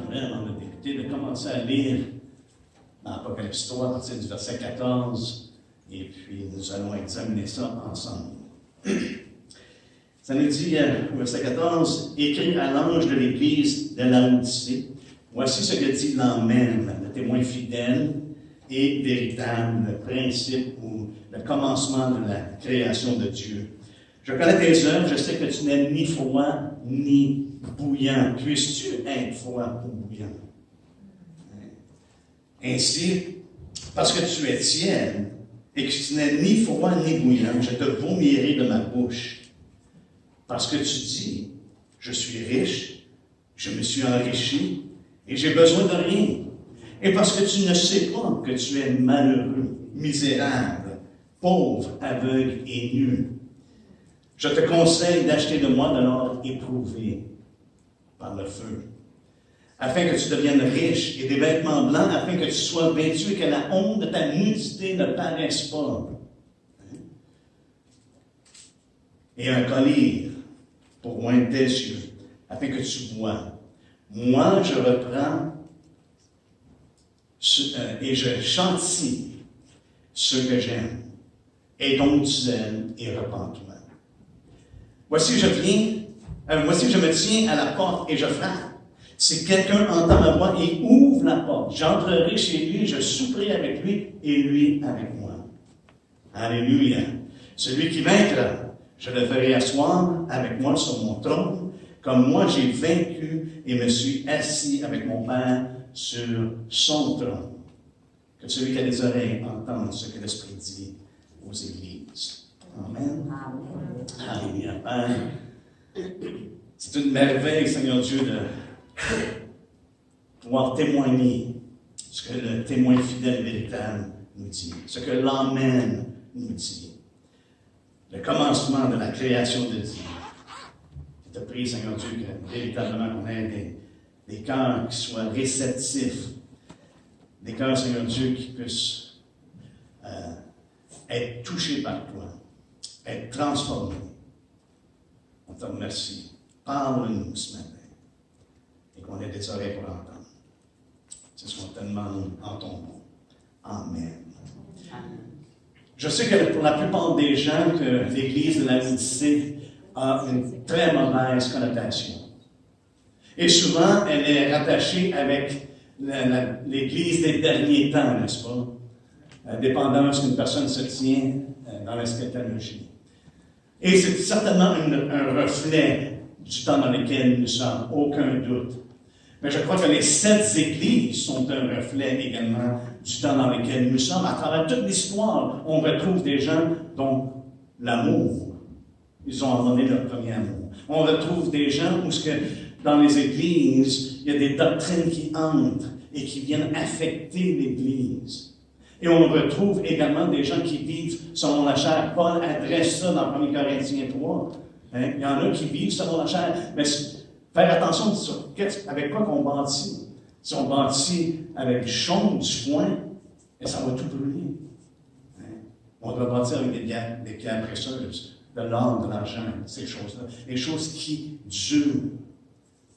j'aimerais, avant de débuter, de commencer à lire dans l'Apocalypse 3 à partir du verset 14, et puis nous allons examiner ça ensemble. Ça nous dit, au verset 14, « Écrit à l'ange de l'Église de Laodicée, voici ce que dit l'Amen, le témoin fidèle et véritable, le principe ou le commencement de la création de Dieu. Je connais tes œuvres, je sais que tu n'es ni froid ni bouillant. Puisses-tu être froid ou bouillant? Ainsi, parce que tu es tiède et que tu n'es ni froid ni bouillant, je te vomirai de ma bouche. Parce que tu dis, je suis riche, je me suis enrichi et j'ai besoin de rien. Et parce que tu ne sais pas que tu es malheureux, misérable, pauvre, aveugle et nu. Je te conseille d'acheter de moi de l'or éprouvé par le feu, afin que tu deviennes riche et des vêtements blancs, afin que tu sois vêtu et que la honte de ta nudité ne paraisse pas. Et un collier pour oindre tes yeux, afin que tu vois. Moi, je reprends et je chantifie ceux que j'aime, et dont tu aimes, et repens-toi. Voici, je me tiens à la porte et je frappe. Si quelqu'un entend ma voix et ouvre la porte, j'entrerai chez lui, je souperai avec lui, et lui avec moi. Alléluia. Celui qui vaincra, je le ferai asseoir avec moi sur mon trône, comme moi j'ai vaincu et me suis assis avec mon Père sur son trône. Que celui qui a des oreilles entende ce que l'Esprit dit aux églises. Amen. Alléluia. Père, c'est une merveille, Seigneur Dieu, de pouvoir témoigner ce que le témoin fidèle et véritable nous dit, ce que l'Amen nous dit. Le commencement de la création de Dieu. Je te prie, Seigneur Dieu, que véritablement qu'on ait des cœurs qui soient réceptifs, des cœurs, Seigneur Dieu, qui puissent être touchés par toi, être transformés. On te remercie. Parle-nous ce matin et qu'on ait des oreilles pour entendre. C'est ce qu'on te demande en ton nom. Amen. Amen. Je sais que pour la plupart des gens, que l'Église de Laodicée a une très mauvaise connotation. Et souvent, elle est rattachée avec l'Église des derniers temps, n'est-ce pas? Dépendant de ce qu'une personne se tient dans l'eschatologie. Et c'est certainement un reflet du temps dans lequel nous sommes, aucun doute. Mais je crois que les 7 églises sont un reflet également du temps dans lequel nous sommes. À travers toute l'histoire, on retrouve des gens dont l'amour, ils ont abandonné leur premier amour. On retrouve des gens où dans les églises, il y a des doctrines qui entrent et qui viennent affecter l'Église. Et on retrouve également des gens qui vivent selon la chair. Paul adresse ça dans 1 Corinthiens 3. Hein? Il y en a qui vivent selon la chair. Mais faire attention sur avec quoi qu'on bâtit. Si on bâtit avec du chaume, du foin, et ça va tout brûler. Hein? On doit bâtir avec des pierres précieuses, de l'or, de l'argent, ces choses-là. Des choses qui durent.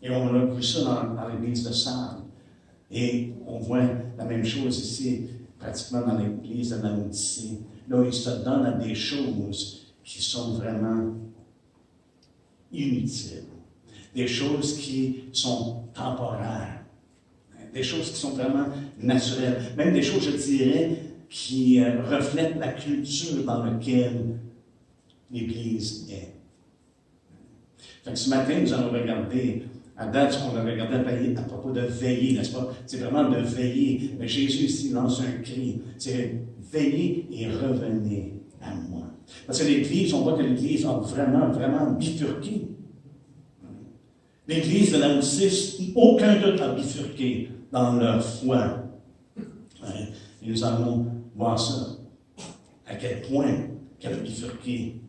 Et on a vu ça dans l'église de Sardes. Et on voit la même chose ici, pratiquement dans l'église de Laodicée. Là, il se donne à des choses qui sont vraiment inutiles. Des choses qui sont temporaires. Des choses qui sont vraiment naturelles. Même des choses, je dirais, qui reflètent la culture dans laquelle l'Église est. Fait que ce matin, nous allons regarder, à date, on a regardé à propos de veiller, n'est-ce pas? C'est vraiment de veiller. Mais Jésus ici lance un cri. C'est veiller et revenez à moi. Parce que l'Église, on voit que l'Église a vraiment bifurqué. L'Église de Laodicée, aucun doute a bifurqué dans leur foi. Et nous allons voir ça. À quel point qu'elle a bifurqué.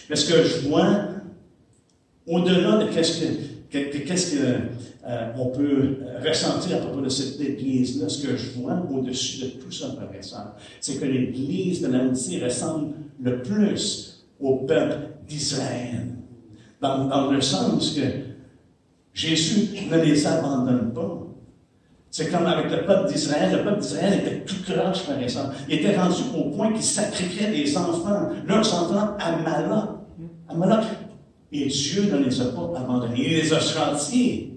Mais ce que je vois, au-delà de qu'est-ce qu'on peut ressentir à propos de cette Église-là, ce que je vois au-dessus de tout ça, frères et sœurs, c'est que l'Église de Laodicée ressemble le plus au peuple d'Israël. Dans le sens que Jésus ne les abandonne pas. C'est comme avec le peuple d'Israël. Le peuple d'Israël était tout croche, frère et sœur. Il était rendu au point qu'il sacrifiait des enfants, leurs enfants à Moloch. Et Dieu ne les a pas abandonnés. Il les a châtiés.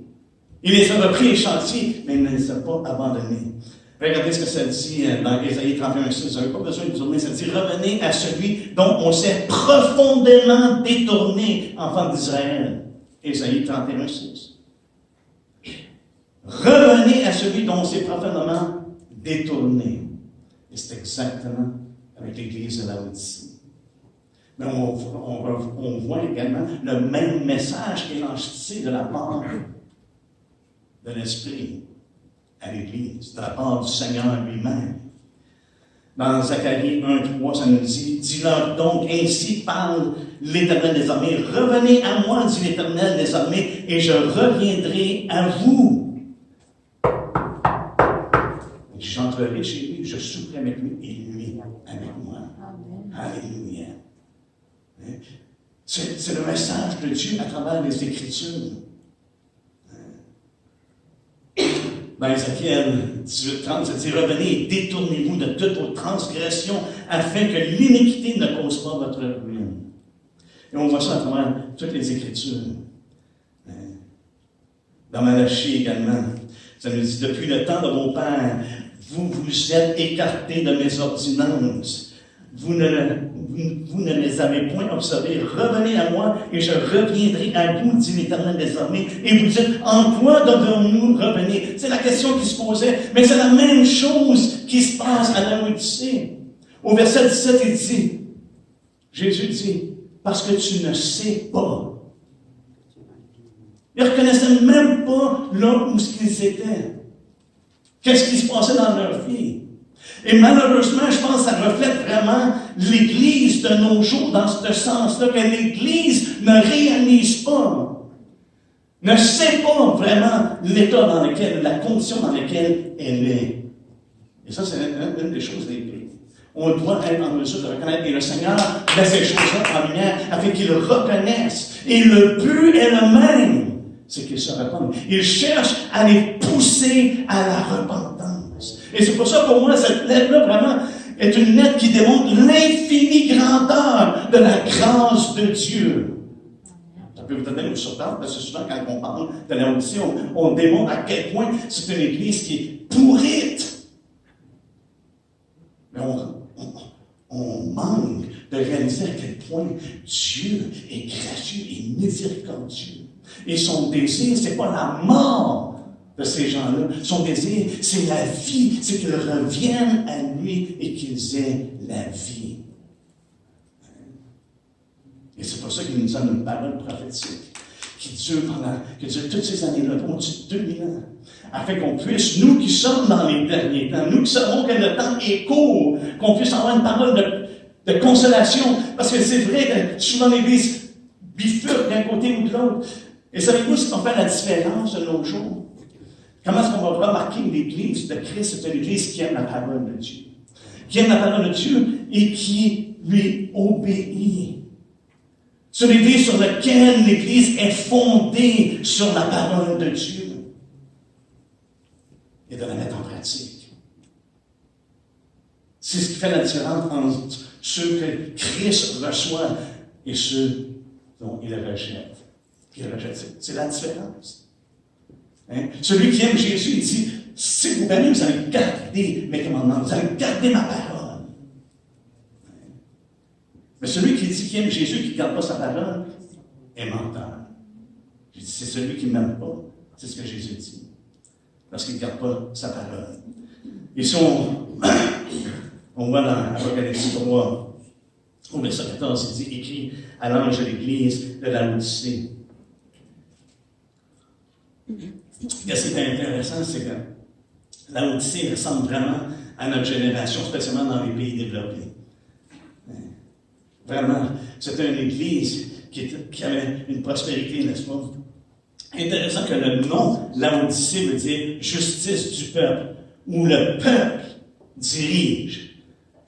Il les a repris et châtiés, mais il ne les a pas abandonnés. Regardez ce que ça dit dans Ésaïe 31:6. Vous n'avez pas besoin de tourner. Ça dit, revenez à celui dont on s'est profondément détourné, enfants d'Israël. Ésaïe 31:6. Revenez à celui dont on s'est profondément détourné. Et c'est exactement avec l'Église de Laodicée. Mais on voit également le même message qui est lancé de la part de l'Esprit à l'Église, de la part du Seigneur lui-même. Dans Zacharie 1:3, ça nous dit, « Dis-leur donc, ainsi parle l'Éternel des armées, revenez à moi, dit l'Éternel des armées, et je reviendrai à vous. J'entrerai chez lui, je souperai avec lui, et lui avec moi. » Alléluia. C'est le message de Dieu à travers les Écritures. Dans Ézéchiel 18:30, ça dit, « Revenez et détournez-vous de toutes vos transgressions, afin que l'iniquité ne cause pas votre ruine. » Et on voit ça à travers toutes les Écritures. Dans Malachie également, ça nous dit, « Depuis le temps de vos pères, vous vous êtes écartés de mes ordonnances. Vous ne les avez point observés. Revenez à moi et je reviendrai à vous, dit l'Éternel des armées. Et vous dites, en quoi devons-nous revenir? » C'est la question qui se posait. Mais c'est la même chose qui se passe à Laodicée. Au verset 17, il dit, Jésus dit, parce que tu ne sais pas. Ils ne reconnaissaient même pas là où ils étaient. Qu'est-ce qui se passait dans leur vie? Et malheureusement, je pense que ça reflète vraiment l'Église de nos jours dans ce sens-là, que l'Église ne réalise pas, ne sait pas vraiment l'état dans lequel, la condition dans laquelle elle est. Et ça, c'est une des choses les pires. On doit être en mesure de reconnaître, et le Seigneur met ces choses-là en lumière afin qu'ils le reconnaissent. Et le but est le même, c'est qu'ils se repentent. Il cherche à les pousser à la repentance. Et c'est pour ça, pour moi, cette lettre-là, vraiment, est une lettre qui démontre l'infinie grandeur de la grâce de Dieu. Ça peut vous donner une surprise, parce que souvent, quand on parle de la Laodicée, on démontre à quel point c'est une église qui est pourrite. Mais on manque de réaliser à quel point Dieu est gracieux et miséricordieux. Et son désir, c'est pas la mort de ces gens-là. Son désir, c'est la vie. C'est qu'ils reviennent à lui et qu'ils aient la vie. Et c'est pour ça qu'il nous donne une parole prophétique qui dure toutes ces années-là, pendant 2000 ans, afin qu'on puisse, nous qui sommes dans les derniers temps, nous qui savons que le temps est court, qu'on puisse avoir une parole de consolation, parce que c'est vrai que souvent l'Église bifurque d'un côté ou de l'autre. Et savez-vous ce qu'on fait la différence de nos jours? Comment est-ce qu'on va remarquer que l'Église de Christ, c'est une Église qui aime la parole de Dieu, qui aime la parole de Dieu et qui lui obéit. C'est une Église sur laquelle l'Église est fondée sur la parole de Dieu et de la mettre en pratique. C'est ce qui fait la différence entre ceux que Christ reçoit et ceux dont il rejette. C'est la différence. Hein? Celui qui aime Jésus, il dit, si vous m'aimez, vous allez garder mes commandements, vous allez garder ma parole. Mais celui qui dit qu'il aime Jésus, qui ne garde pas sa parole, est menteur. Je dis, c'est celui qui ne m'aime pas. C'est ce que Jésus dit. Parce qu'il ne garde pas sa parole. Et si on voit dans Apocalypse 3, au verset 14, il dit, écrit à l'ange de l'Église de Laodicée. Ce qui est intéressant, c'est que Laodicée ressemble vraiment à notre génération, spécialement dans les pays développés. Vraiment, c'était une église qui avait une prospérité, n'est-ce pas? Intéressant que le nom Laodicée veut dire justice du peuple, où le peuple dirige.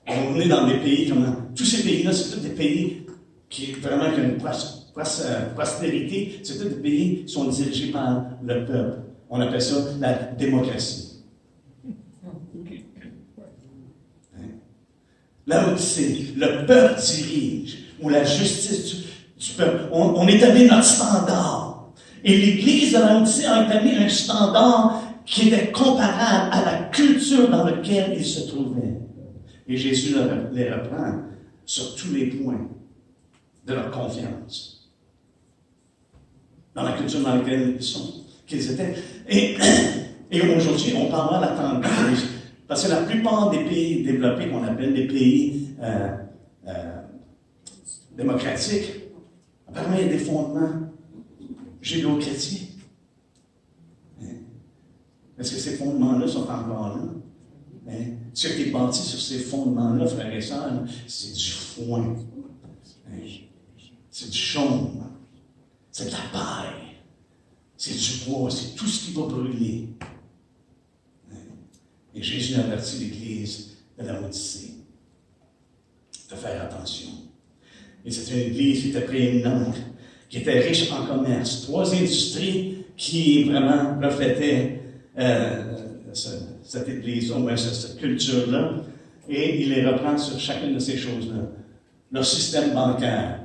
On est dans des pays comme tous ces pays-là, c'est tous des pays qui vraiment ont une prospérité, c'est tous des pays qui sont dirigés par le peuple. On appelle ça la démocratie. Là où le peuple dirige, ou la justice du peuple. On établit notre standard. Et l'Église de Laodicée a établi un standard qui était comparable à la culture dans laquelle ils se trouvaient. Et Jésus les reprend sur tous les points de leur confiance. Dans la culture dans laquelle qu'ils étaient. Et aujourd'hui, on peut avoir la tendance, parce que la plupart des pays développés, qu'on appelle des pays démocratiques, apparemment il y a des fondements judéo-chrétiens. Est-ce que ces fondements-là sont encore là? Ce qui est bâti sur ces fondements-là, frères et sœurs, c'est du foin. C'est du chaume. C'est de la paille. C'est du bois. C'est tout ce qui va brûler. Et Jésus a averti l'Église de Laodicée de faire attention. Et c'est une Église qui était prééminente, qui était riche en commerce. 3 industries qui vraiment reflétaient cette Église, ou cette culture-là. Et il les reprend sur chacune de ces choses-là. Leur système bancaire,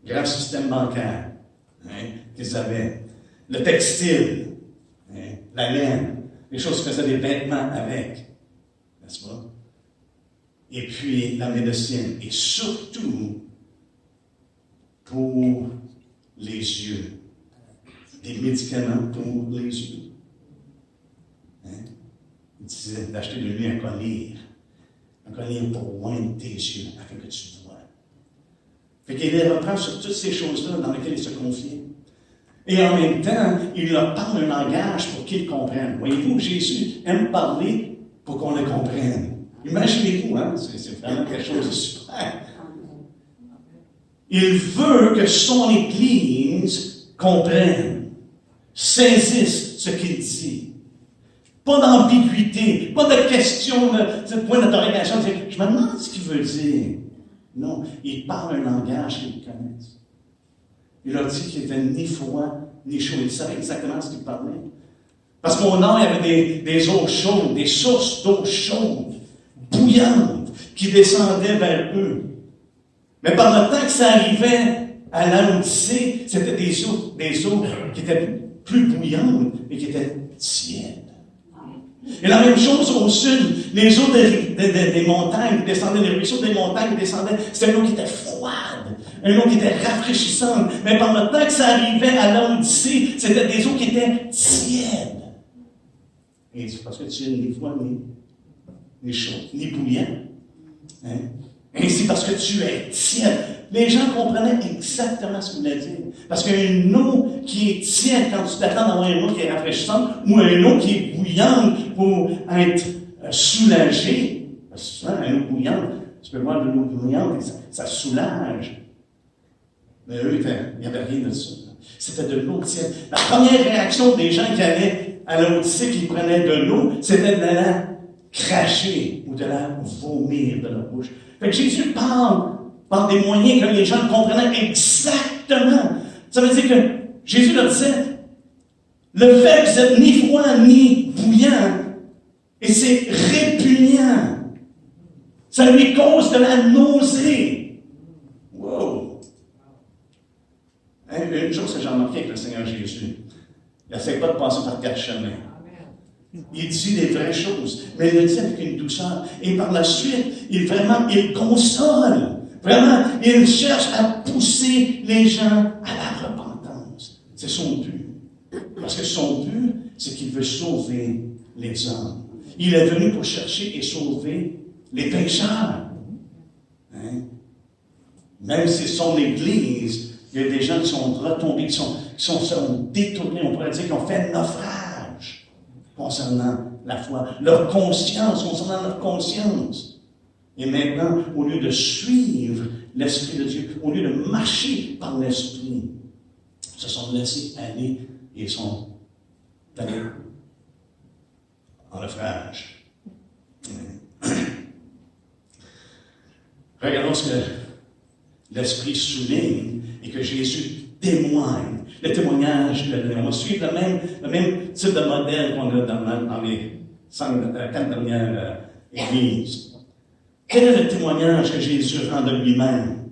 grand système bancaire qu'ils avaient. Le textile, la laine, les choses qui faisaient des vêtements avec, n'est-ce pas? Et puis la médecine, et surtout pour les yeux, des médicaments pour les yeux. Il disait d'acheter de lui un collier pour oindre tes yeux, afin que tu vois. Fait qu'il les reprend sur toutes ces choses-là dans lesquelles il se confie. Et en même temps, il leur parle un langage pour qu'ils comprennent. Voyez-vous, Jésus aime parler pour qu'on le comprenne. Imaginez-vous, c'est vraiment quelque chose de super. Il veut que son Église comprenne, saisisse ce qu'il dit. Pas d'ambiguïté, pas de question, de point d'interrogation. Je me demande ce qu'il veut dire. Non, il parle un langage qu'ils connaissent. Il leur dit qu'il n'était ni froid, ni chaud. Il savait exactement ce qu'il parlait. Parce qu'au nord, il y avait des eaux chaudes, des sources d'eau chaude, bouillantes, qui descendaient vers eux. Mais par le temps que ça arrivait à Laodicée, c'était des eaux qui étaient plus bouillantes, mais qui étaient tièdes. Et la même chose au sud, les eaux des montagnes qui descendaient, les ruisseaux des montagnes qui descendaient, c'était une eau qui était froide, une eau qui était rafraîchissante. Mais par le temps que ça arrivait à Laodicée, c'était des eaux qui étaient tièdes. Et c'est parce que tu es ni froid, ni chaud, ni bouillant. Et c'est parce que tu es tiède. Les gens comprenaient exactement ce qu'il voulait dire. Parce qu'il y a une eau qui est tiède quand tu t'attends d'avoir une eau qui est rafraîchissante, ou une eau qui est bouillante pour être soulagé. Parce que souvent, une eau bouillante, tu peux boire de l'eau bouillante et ça soulage. Mais eux, il n'y avait rien de ça. C'était de l'eau tiède. La première réaction des gens qui allaient à l'Odyssée, qui prenaient de l'eau, c'était de la cracher ou de la vomir de leur bouche. Fait que Jésus parle par des moyens que les gens comprenaient exactement. Ça veut dire que Jésus leur disait, le fait que vous êtes ni froid ni bouillant, et c'est répugnant. Ça lui cause de la nausée. Wow! Une chose que j'ai remarqué avec le Seigneur Jésus, il n'essaie pas de passer par 4 chemins. Il dit des vraies choses, mais il le dit avec une douceur. Et par la suite, il console. Vraiment, il cherche à pousser les gens à la repentance. C'est son but. Parce que son but, c'est qu'il veut sauver les hommes. Il est venu pour chercher et sauver les pécheurs. Même si c'est son Église, il y a des gens qui sont retombés, qui sont détournés, on pourrait dire, qui ont fait naufrage concernant la foi. Concernant leur conscience. Et maintenant, au lieu de suivre l'Esprit de Dieu, au lieu de marcher par l'Esprit, se sont laissés aller et sont allés en naufrage. Regardons ce que l'Esprit souligne et que Jésus témoigne. Le témoignage, on va suivre le même type de modèle qu'on a dans les 4 dernières églises. Quel est le témoignage que Jésus rend de lui-même?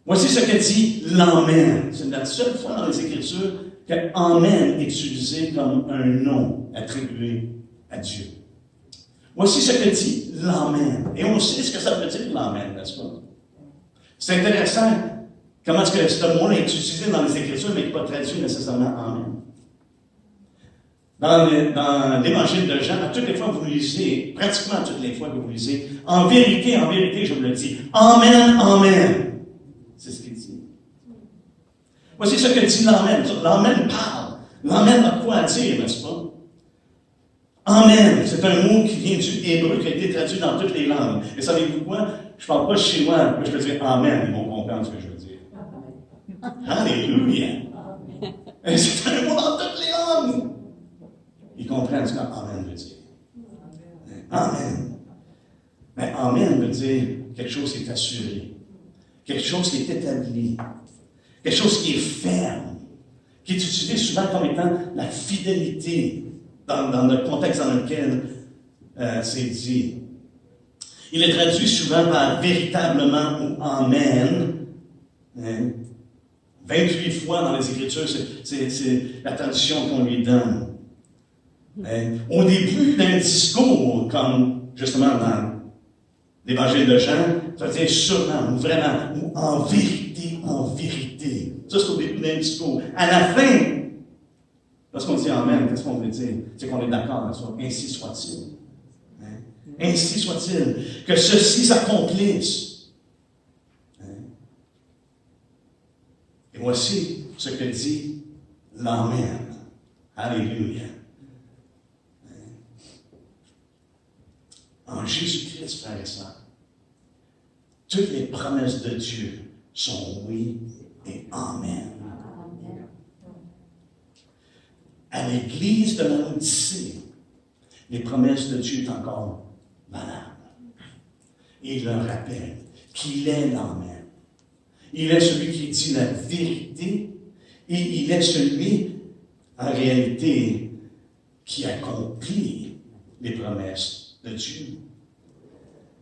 Voici ce que dit l'Amen. C'est la seule fois dans les Écritures que Amen est utilisé comme un nom attribué à Dieu. Voici ce que dit l'Amen. Et on sait ce que ça veut dire l'Amen, n'est-ce pas? C'est intéressant comment est-ce que ce mot est utilisé dans les Écritures, mais qui n'est pas traduit nécessairement Amen. Dans l'Évangile de Jean, à toutes les fois que vous lisez, pratiquement à toutes les fois que vous lisez, en vérité, je vous le dis, Amen, Amen. C'est ce qu'il dit. Voici ce que dit l'Amen. L'Amen parle. L'Amen a quoi à dire, n'est-ce pas? Amen, c'est un mot qui vient du hébreu, qui a été traduit dans toutes les langues. Et savez-vous quoi? Je ne parle pas chinois, mais je peux dire Amen, ils vont comprendre ce que je veux dire. Alléluia! Et c'est un mot dans toutes les langues. Ils comprennent ce qu'Amen veut dire. Amen. Mais Amen veut dire quelque chose qui est assuré, quelque chose qui est établi, quelque chose qui est ferme, qui est utilisé souvent comme étant la fidélité dans le contexte dans lequel c'est dit. Il est traduit souvent par véritablement ou Amen. 28 fois dans les Écritures, c'est la traduction qu'on lui donne. Au début d'un discours, comme justement dans l'Évangile de Jean, ça veut dire sûrement, ou vraiment, ou en vérité, en vérité. Ça, c'est au début d'un discours. À la fin, lorsqu'on dit Amen, qu'est-ce qu'on veut dire? C'est qu'on est d'accord avec ça. Ainsi soit-il. Ainsi soit-il. Que ceci s'accomplisse. Et voici ce que dit l'Amen. Alléluia. En Jésus-Christ, frères et sœurs, toutes les promesses de Dieu sont oui et Amen. À l'Église de Laodicée, les promesses de Dieu sont encore valables. Et il leur rappelle qu'il est l'Amen. Il est celui qui dit la vérité et il est celui, en réalité, qui accomplit les promesses de Dieu.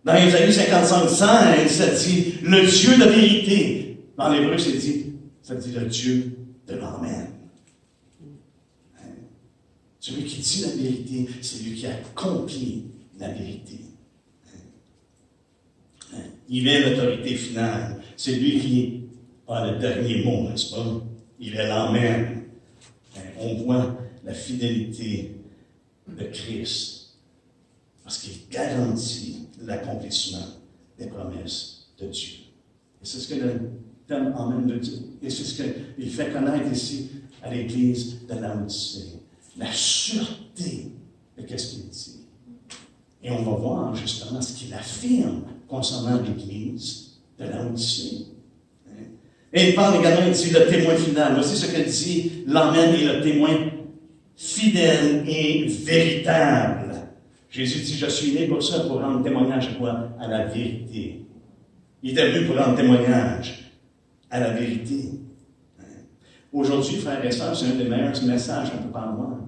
Dans Ésaïe 55:16, ça dit le Dieu de vérité. Dans l'hébreu, ça dit le Dieu de l'Amen. Celui qui dit la vérité, c'est lui qui accomplit la vérité. Il est l'autorité finale. C'est lui qui a le dernier mot, n'est-ce pas? Il est l'Amen. On voit la fidélité de Christ parce qu'il garantit l'accomplissement des promesses de Dieu. Et c'est ce que le terme Amen veut dire. Et c'est ce qu'il fait connaître ici à l'Église de Laodicée. La sûreté de ce qu'il dit. Et on va voir justement ce qu'il affirme concernant l'Église de Laodicée. Et il parle également, il dit le témoin final. Voici ce que dit l'Amen et le témoin fidèle et véritable. Jésus dit, je suis né pour ça, pour rendre témoignage à quoi? À la vérité. Il est venu pour rendre témoignage à la vérité. Aujourd'hui, frères et sœurs, c'est un des meilleurs messages qu'on peut pas avoir.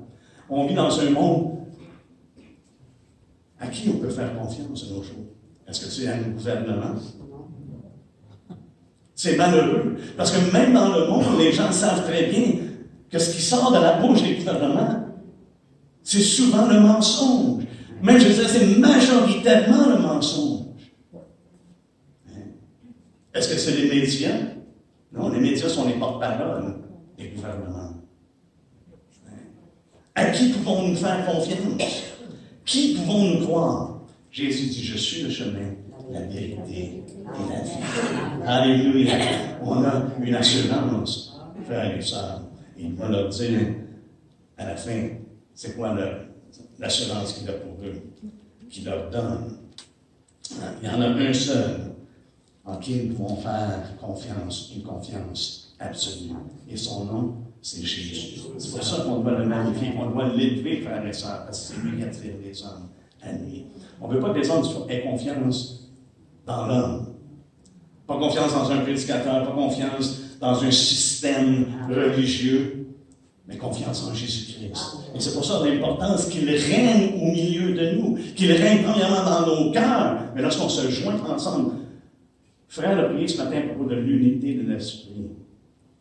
On vit dans un monde à qui on peut faire confiance de nos jours. Est-ce que c'est à nos gouvernements? C'est malheureux, parce que même dans le monde, les gens savent très bien que ce qui sort de la bouche des gouvernements, c'est souvent le mensonge. Même, je dirais, c'est majoritairement le mensonge. Est-ce que c'est les médias? Non, les médias sont les porte-paroles des gouvernements. À qui pouvons-nous faire confiance? Qui pouvons-nous croire? Jésus dit, je suis le chemin, la vérité et la vie. Alléluia. On a une assurance, frères et sœurs. Il va leur dire, à la fin, c'est quoi l'assurance qu'il a pour eux, qu'il leur donne. Il y en a un seul en qui nous pouvons faire confiance, une confiance absolue. Et son nom, c'est Jésus. C'est pour ça qu'on doit le magnifier, qu'on doit l'élever, frères et sœurs, parce que c'est lui qui attire les hommes à lui. On ne veut pas que les hommes aient confiance dans l'homme. Pas confiance dans un prédicateur, pas confiance dans un système religieux, mais confiance en Jésus-Christ. Et Et c'est pour ça l'importance qu'il règne au milieu de nous, qu'il règne premièrement dans nos cœurs, mais lorsqu'on se joint ensemble. Frère a prié ce matin à propos de l'unité de l'esprit.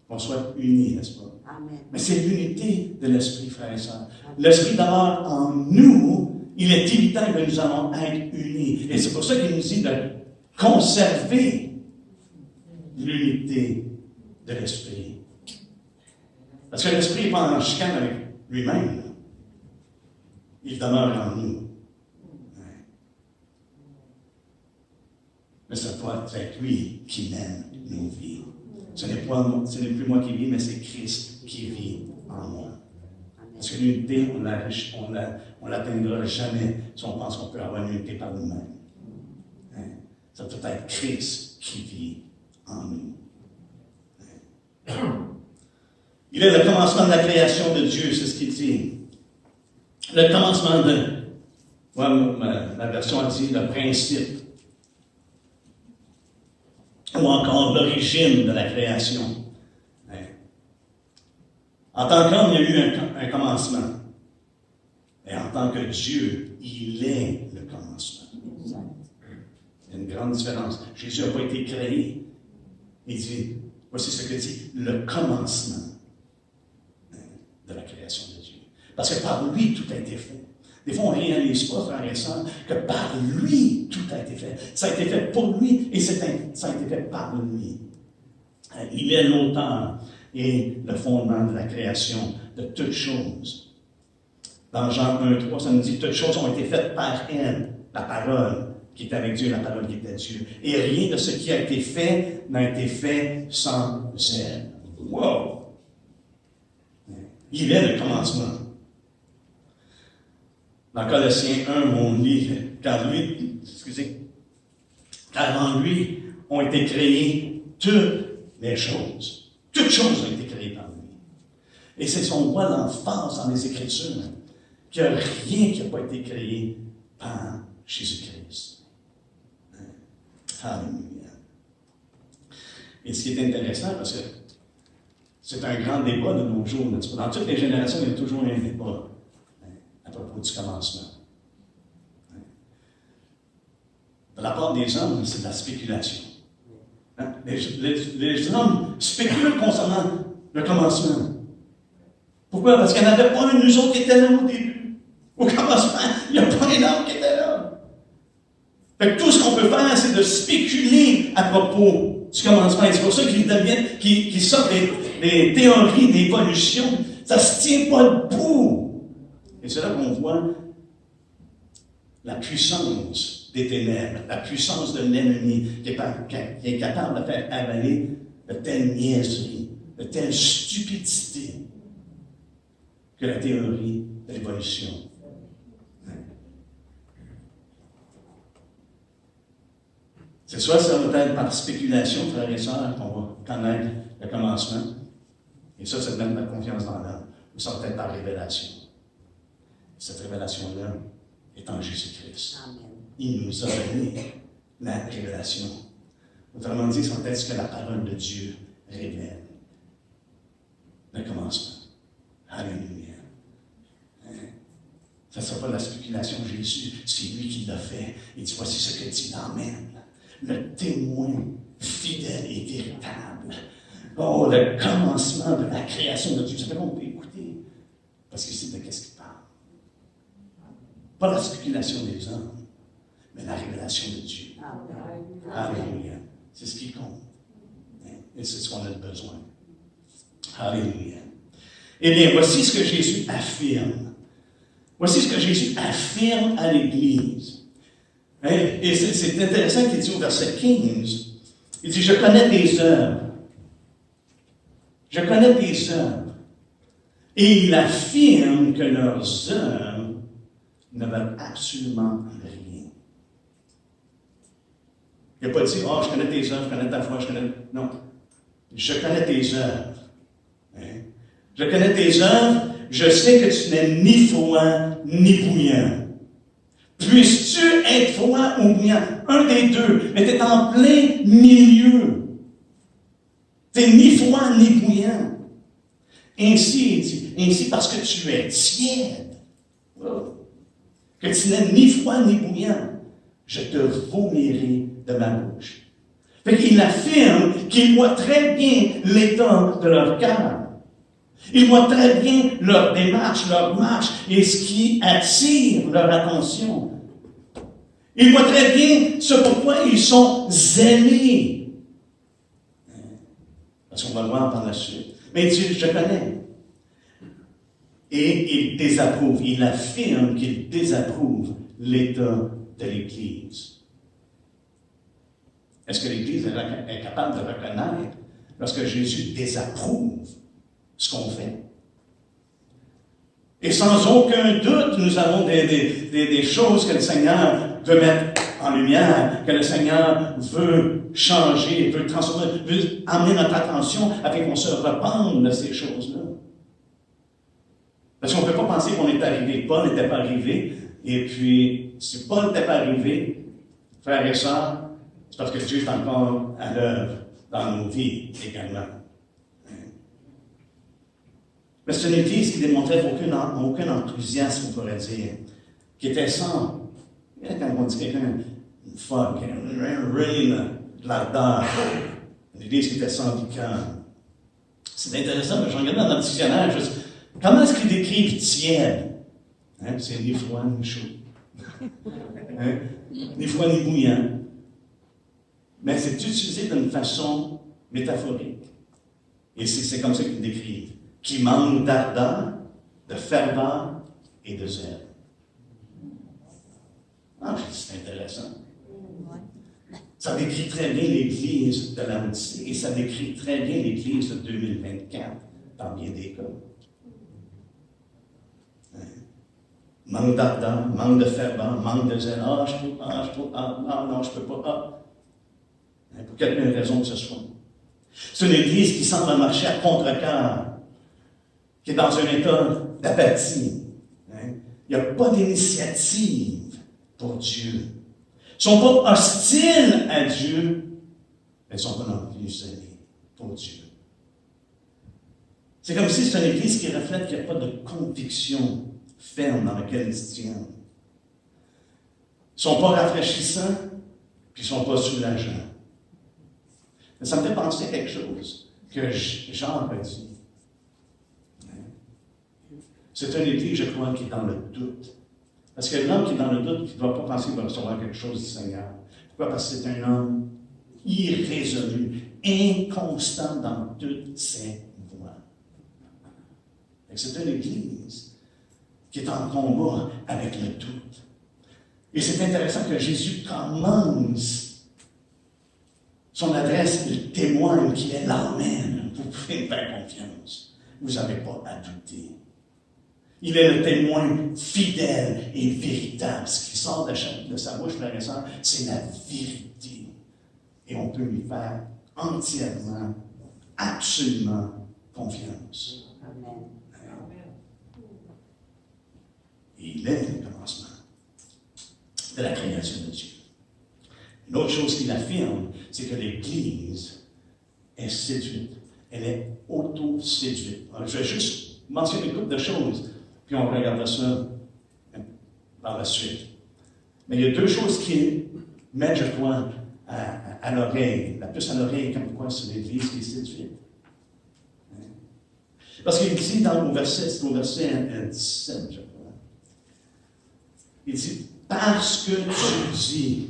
Qu'on soit unis, n'est-ce pas? Amen. Mais c'est l'unité de l'esprit, frères et sœurs. L'esprit demeure en nous, il est évident que nous allons être unis. Et c'est pour ça qu'il nous dit de conserver l'unité de l'esprit. Parce que l'esprit n'est pas en chicane avec lui-même. Il demeure en nous. Ouais. Mais ça doit être lui qui mène nos vies. Ce n'est plus moi qui vis, mais c'est Christ qui vit en moi. Parce que l'unité, on l'atteindra jamais si on pense qu'on peut avoir une unité par nous-mêmes. Hein? Ça doit être Christ qui vit en nous. Hein? Il est le commencement de la création de Dieu, c'est ce qu'il dit. Le commencement la version a dit le principe. Ou encore l'origine de la création. Hein? En tant qu'homme, il y a eu un commencement. Et en tant que Dieu, il est le commencement. Il y a une grande différence. Jésus n'a pas été créé. Il dit, voici ce que dit le commencement de la création de Dieu. Parce que par lui, tout a été fait. Des fois, on ne réalise pas, frères et sœurs, que par lui, tout a été fait. Ça a été fait pour lui et ça a été fait par lui. Il est l'auteur et le fondement de la création de toutes choses. Dans Jean 1,3, ça nous dit que toutes choses ont été faites par elle, la parole qui est avec Dieu, la parole qui était Dieu. Et rien de ce qui a été fait n'a été fait sans elle. Wow! Il est le commencement. Dans Colossiens 1, on lit, car en lui ont été créées toutes les choses. Toutes choses ont été créées par lui. Et c'est son voit l'emphase dans les Écritures qu'il n'y a rien qui n'a pas été créé par Jésus-Christ. Alléluia. Et ce qui est intéressant, parce que c'est un grand débat de nos jours, n'est-ce pas? Dans toutes les générations, il y a toujours un débat à propos du commencement. De la part des hommes, c'est de la spéculation. Les hommes spéculent concernant le commencement. Pourquoi? Parce qu'il n'y en avait pas un nous autres qui était là au début. Au commencement, il n'y a pas un homme qui était là. Fait que tout ce qu'on peut faire, c'est de spéculer à propos du commencement. Et c'est pour ça qu'il sort des théories d'évolution. Ça ne se tient pas debout. Et c'est là qu'on voit la puissance des ténèbres, la puissance de l'ennemi qui est capable de faire avaler de telles niaiseries, de telles stupidités que la théorie de l'évolution. C'est soit ça va être par spéculation, frères et sœurs, qu'on va connaître le commencement, et ça donne la confiance dans l'homme, ou ça va être par révélation. Cette révélation-là est en Jésus-Christ. Amen. Il nous a donné la révélation. Autrement dit, c'est peut-être ce que la parole de Dieu révèle. Le commencement. Alléluia. Ça ne sera pas de la spéculation. Jésus, c'est lui qui l'a fait. Il dit, voici ce que dit l'Amen. Le témoin fidèle et véritable. Oh, le commencement de la création de Dieu. C'est qu'on peut écouter. Parce que c'est de qu'est-ce qu'il parle. Pas la spéculation des hommes, mais la révélation de Dieu. Alléluia. C'est ce qui compte. Et c'est ce qu'on a besoin. Alléluia. Eh bien, voici ce que Jésus affirme. Voici ce que Jésus affirme à l'Église. Et c'est intéressant qu'il dit au verset 15. Il dit, je connais tes œuvres. Je connais tes œuvres. Et il affirme que leurs œuvres ne valent absolument rien. Il n'a pas dit, oh, je connais tes œuvres, je connais ta foi, je connais. Non. Je connais tes œuvres. Hein? Je connais tes œuvres, je sais que tu n'es ni froid ni bouillant. Puisses-tu être froid ou bouillant? Un des deux, mais tu es en plein milieu. Tu n'es ni froid ni bouillant. Ainsi parce que tu es tiède, que tu n'es ni froid ni bouillant, je te vomirai de ma bouche. Fait qu'il affirme qu'il voit très bien l'état de leur cœur. Il voit très bien leur démarche, leur marche et ce qui attire leur attention. Il voit très bien ce pourquoi ils sont zélés. Parce qu'on va le voir par la suite. Mais Dieu, je connais. Et il désapprouve, il affirme qu'il désapprouve l'état de l'Église. Est-ce que l'Église est capable de reconnaître lorsque Jésus désapprouve ce qu'on fait? Et sans aucun doute, nous avons des choses que le Seigneur veut mettre en lumière, que le Seigneur veut changer, veut transformer, veut amener notre attention afin qu'on se repente de ces choses-là. Parce qu'on ne peut pas penser qu'on est arrivé. Paul n'était pas arrivé. Et puis, si Paul n'était pas arrivé, frères et sœurs, c'est parce que Dieu est encore à l'œuvre dans nos vies également. Mais c'est une église qui démontrait aucun enthousiasme, on pourrait dire, qui était sans, quand on dit quelqu'un, une folle, un rime de l'ardeur, une église qui était sans licorne. C'est intéressant, mais je regardais dans notre dictionnaire, comment est-ce qu'ils décrivent tiède? C'est ni froid ni chaud. Ni froid ni bouillant. Mais c'est utilisé d'une façon métaphorique. Et c'est comme ça qu'ils décrivent. Qui manque d'ardeur, de ferveur et de zèle. Ah, c'est intéressant. Ça décrit très bien l'Église de l'Odyssée et ça décrit très bien l'Église de 2024 dans bien des cas. Manque d'ardeur, manque de ferveur, manque de zèle. Non, je peux pas. Pour quelque raison que ce soit. C'est une Église qui semble marcher à contre-cœur, qui est dans un état d'apathie. Il n'y a pas d'initiative pour Dieu. Ils ne sont pas hostiles à Dieu, mais ils ne sont pas non plus zélés pour Dieu. C'est comme si c'est une Église qui reflète qu'il n'y a pas de conviction ferme dans laquelle ils se tiennent. Ils ne sont pas rafraîchissants, puis ils ne sont pas soulageants. Mais ça me fait penser à quelque chose que Jean a dit. C'est une église, je crois, qui est dans le doute. Parce que l'homme qui est dans le doute, qui ne doit pas penser qu'il va recevoir quelque chose du Seigneur. Pourquoi? Parce que c'est un homme irrésolu, inconstant dans toutes ses voies. C'est une église qui est en combat avec le doute. Et c'est intéressant que Jésus commence son adresse, il témoigne qu'il est l'Amen. Vous pouvez me faire confiance. Vous n'avez pas à douter. Il est le témoin fidèle et véritable. Ce qui sort de sa bouche, frères et sœurs, c'est la vérité. Et on peut lui faire entièrement, absolument confiance. Amen. Il est le commencement de la création de Dieu. Une autre chose qu'il affirme, c'est que l'Église est séduite. Elle est auto-séduite. Alors, je vais juste mentionner une couple de choses, puis on regardera ça par la suite. Mais il y a deux choses qui mettent, je crois, à l'oreille, la puce à l'oreille, comme quoi c'est l'Église qui est séduite. Parce qu'il dit au verset 17, je crois, il dit, parce que tu dis,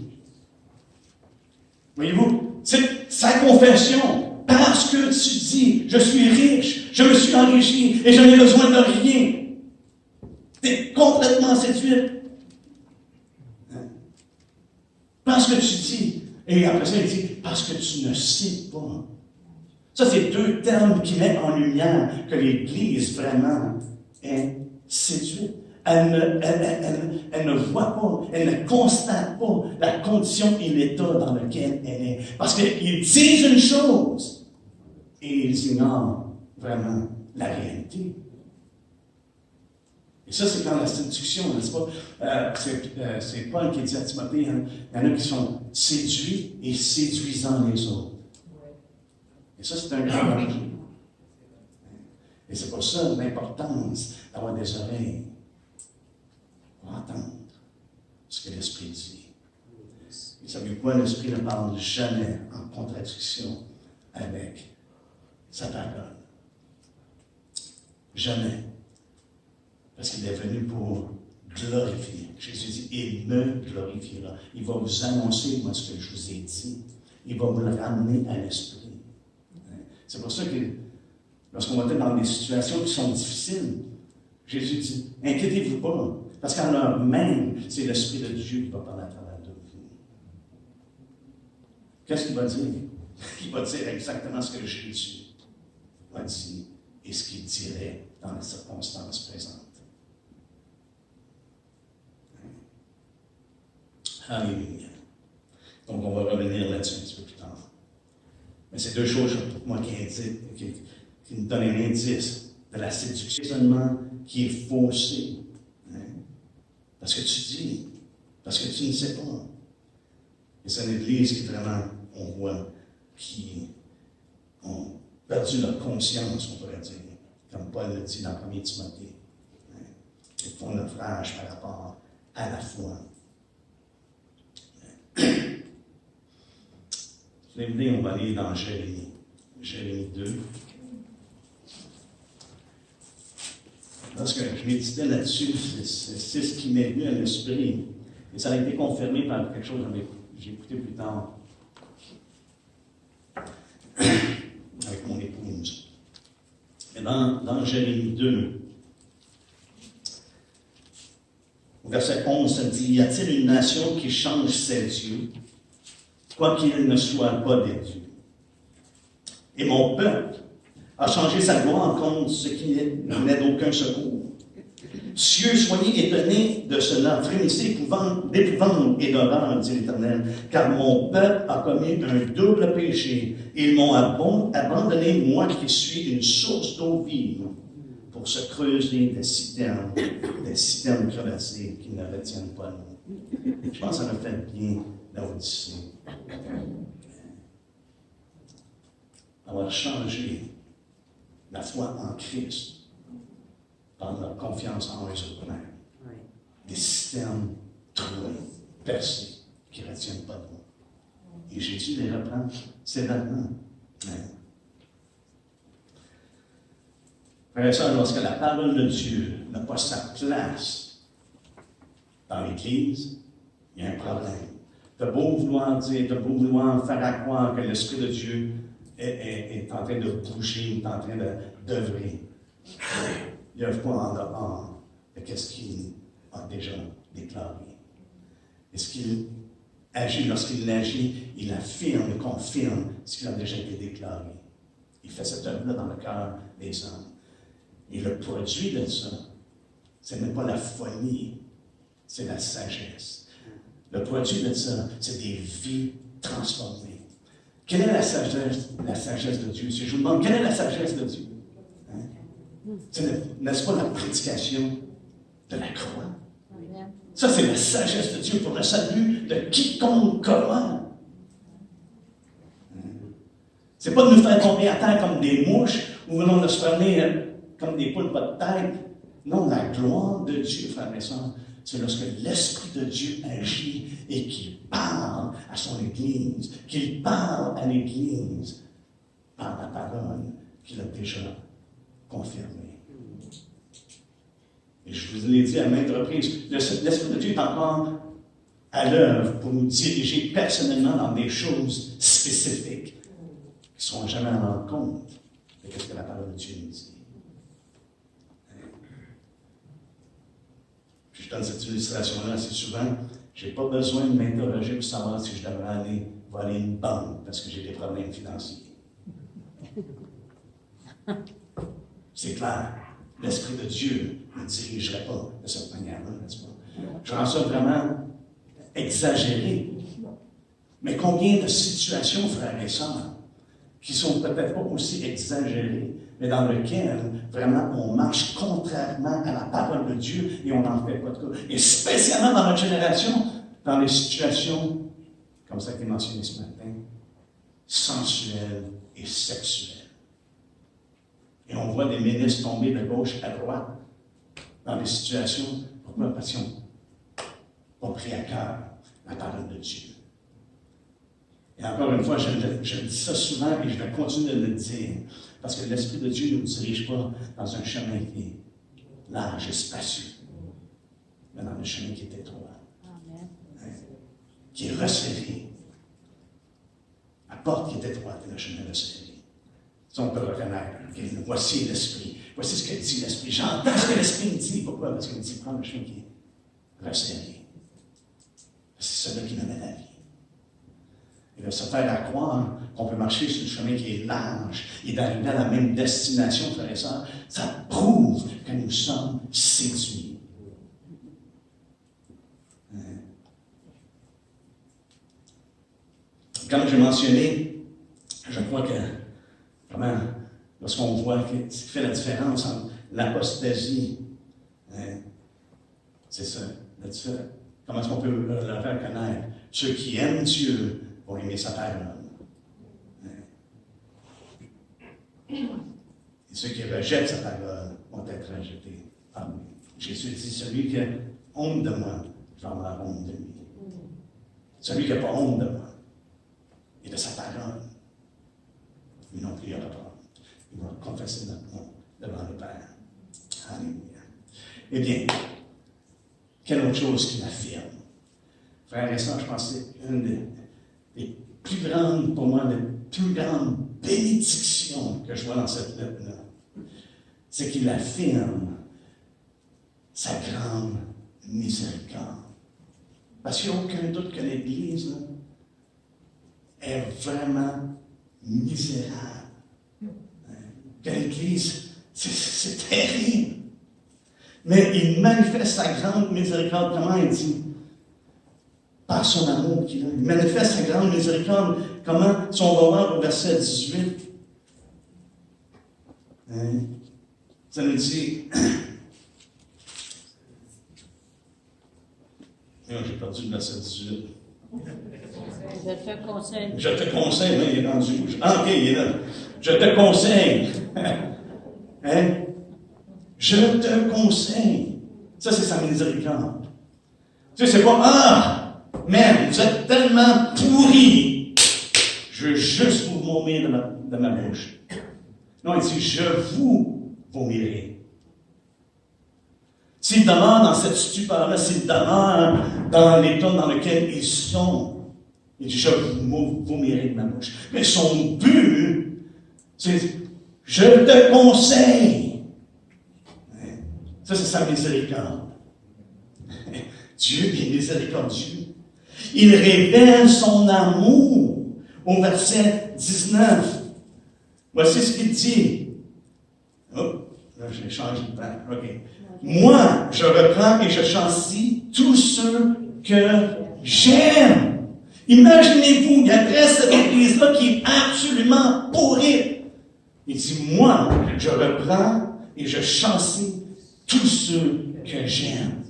voyez-vous, c'est sa confession. Parce que tu dis, je suis riche, je me suis enrichi et je n'ai besoin de rien. Tu es complètement séduite. Parce que tu dis, et après ça, il dit, parce que tu ne sais pas. Ça, c'est deux termes qui mettent en lumière que l'Église vraiment est séduite. Elle ne voit pas, elle ne constate pas la condition et l'état dans lequel elle est. Parce qu'ils disent une chose et ils ignorent vraiment la réalité. Et ça, c'est quand la séduction, n'est-ce pas? C'est Paul qui dit à Timothée, hein, il y en a qui sont séduits et séduisant les autres. Et ça, c'est un grand danger. Et c'est pour ça l'importance d'avoir des oreilles pour entendre ce que l'Esprit dit. Et savez-vous quoi? L'Esprit ne parle jamais en contradiction avec sa parole. Jamais. Parce qu'il est venu pour glorifier. Jésus dit, il me glorifiera. Il va vous annoncer, moi, ce que je vous ai dit. Il va vous le ramener à l'esprit. C'est pour ça que, lorsqu'on va être dans des situations qui sont difficiles, Jésus dit, inquiétez-vous pas. Parce qu'en l'heure même, c'est l'Esprit de Dieu qui va parler à travers de vous. Qu'est-ce qu'il va dire? Il va dire exactement ce que Jésus a dit et ce qu'il dirait dans les circonstances présentes. Alléluia. Donc, on va revenir là-dessus un petit peu plus tard. Mais c'est deux choses pour moi qui nous donnent un indice de la séduction qui est faussée. Parce que tu dis, parce que tu ne sais pas. Et c'est une église qui vraiment, on voit, qui ont perdu leur conscience, on pourrait dire, comme Paul le dit dans 1 Timothée. Ils font naufrage par rapport à la foi. Si vous voulez, on va aller dans Jérémie. Jérémie 2. Lorsque je méditais là-dessus, c'est ce qui m'est venu à l'esprit. Et ça a été confirmé par quelque chose que j'ai écouté plus tard avec mon épouse. Et dans Jérémie 2, au verset 11, ça dit, y a-t-il une nation qui change ses dieux, quoiqu'ils ne soient pas des dieux? Et mon peuple a changé sa gloire contre ce qui n'est d'aucun secours. Cieux, soyez étonnés de cela, frémissez d'épouvante et d'horreur, dit l'Éternel, car mon peuple a commis un double péché. Ils m'ont abandonné, moi qui suis une source d'eau vive, pour se creuser des citernes crevassées qui ne retiennent pas l'eau. Je pense que ça me fait bien l'Odyssée. Avoir changé la foi en Christ par notre confiance en eux-mêmes. Oui. Des citernes trouées, percées, qui ne retiennent pas d'eau. Et Jésus les reprend sévèrement. Frère et sœurs, lorsque la parole de Dieu n'a pas sa place dans l'Église, il y a un problème. T'as beau vouloir dire, t'as beau vouloir faire à croire que l'Esprit de Dieu est en train de bouger, est en train d'œuvrer. Il n'œuvre pas en dehors de ce qu'il a déjà déclaré. Est-ce qu'il agit? Lorsqu'il agit, il affirme, il confirme ce qu'il a déjà été déclaré. Il fait cette œuvre-là dans le cœur des hommes. Et le produit de ça, ce n'est pas la folie, c'est la sagesse. Le produit de ça, c'est des vies transformées. Quelle est la sagesse de Dieu? Si je vous demande, quelle est la sagesse de Dieu? N'est-ce pas la prédication de la croix? Ça, c'est la sagesse de Dieu pour le salut de quiconque croit. C'est pas de nous faire tomber à terre comme des mouches ou non de se fermer comme des poules pas de tête. Non, la gloire de Dieu, frères et sœurs, c'est lorsque l'Esprit de Dieu agit et qu'il parle à son Église, qu'il parle à l'Église par la parole qu'il a déjà confirmée. Et je vous l'ai dit à maintes reprises, l'Esprit de Dieu est encore à l'œuvre pour nous diriger personnellement dans des choses spécifiques qui ne seront jamais à l'encontre de ce que la parole de Dieu nous dit. Puis je donne cette illustration-là assez souvent. Je n'ai pas besoin de m'interroger pour savoir si je devrais aller voler une banque parce que j'ai des problèmes financiers. C'est clair. L'Esprit de Dieu ne me dirigerait pas de cette manière-là, n'est-ce pas? Je rends ça vraiment exagéré. Mais combien de situations, frères et sœurs, qui sont peut-être pas aussi exagérées, mais dans lesquelles, vraiment, on marche contrairement à la parole de Dieu et on n'en fait pas de cas. Et spécialement dans notre génération, dans les situations, comme ça a été mentionné ce matin, sensuelles et sexuelles. Et on voit des ministres tomber de gauche à droite dans des situations. Pourquoi? Parce qu'ils n'ont pas pris à cœur la parole de Dieu. Et encore une fois, je dis ça souvent et je vais continuer de le dire. Parce que l'Esprit de Dieu ne nous dirige pas dans un chemin qui est large et spacieux, mais dans un chemin qui est étroit, qui est resserré. La porte qui est étroite et le chemin resserré. Si on peut reconnaître, okay, voici l'Esprit, voici ce que dit l'Esprit. J'entends ce que l'Esprit me dit. Pourquoi? Parce qu'il me dit, prends le chemin qui est resserré. C'est celui qui nous mène à la vie. Et de se faire à croire qu'on peut marcher sur le chemin qui est large et d'arriver à la même destination, frères et sœurs, ça prouve que nous sommes séduits. Comme j'ai mentionné, je crois que comment, lorsqu'on voit ce qui fait la différence entre l'apostasie, c'est ça, la différence. Comment est-ce qu'on peut le faire connaître? Ceux qui aiment Dieu vont aimer sa parole. Et ceux qui rejettent sa parole vont être rejetés par lui. Jésus dit, celui qui a honte de moi, j'en ai honte de lui. Celui qui n'a pas honte de moi et de sa parole, lui non plus, il n'aura pas. Il va confesser notre nom devant le Père. Alléluia. Eh bien, quelle autre chose qu'il affirme? Frères et sœurs, je pense que c'est une des plus grandes, pour moi, les plus grandes bénédictions que je vois dans cette lettre-là. C'est qu'il affirme sa grande miséricorde. Parce qu'il n'y a aucun doute que l'Église là, est vraiment misérable. Que l'Église, c'est terrible. Mais il manifeste sa grande miséricorde. Comment il dit? Par son amour qu'il a. Il manifeste sa grande miséricorde. Comment? Si on va voir au verset 18. Ça nous dit... J'ai perdu le verset 18. Je te conseille. Je te conseille, mais il est rendu où? Ah, ok, il est là. Je te conseille. Hein? Je te conseille. Ça, c'est sa miséricorde. Tu sais, c'est pas, ah, man, vous êtes tellement pourris. Je veux juste vous vomir de ma bouche. Non, il dit, je vous vomirai. S'ils demeurent dans cette stupeur-là, s'ils demeurent dans l'état dans lequel ils sont, il dit, je vous vomirai de ma bouche. Mais son but, c'est, je te conseille. Ça, c'est sa miséricorde. Dieu est miséricordieux. Il révèle son amour au verset 19. Voici ce qu'il dit. Oh, là, j'ai changé de temps. OK. Moi, je reprends et je chancie tous ceux que j'aime. Imaginez-vous, il adresse cette église-là qui est absolument pourrie. Il dit, moi, je reprends et je chancie tous ceux que j'aime.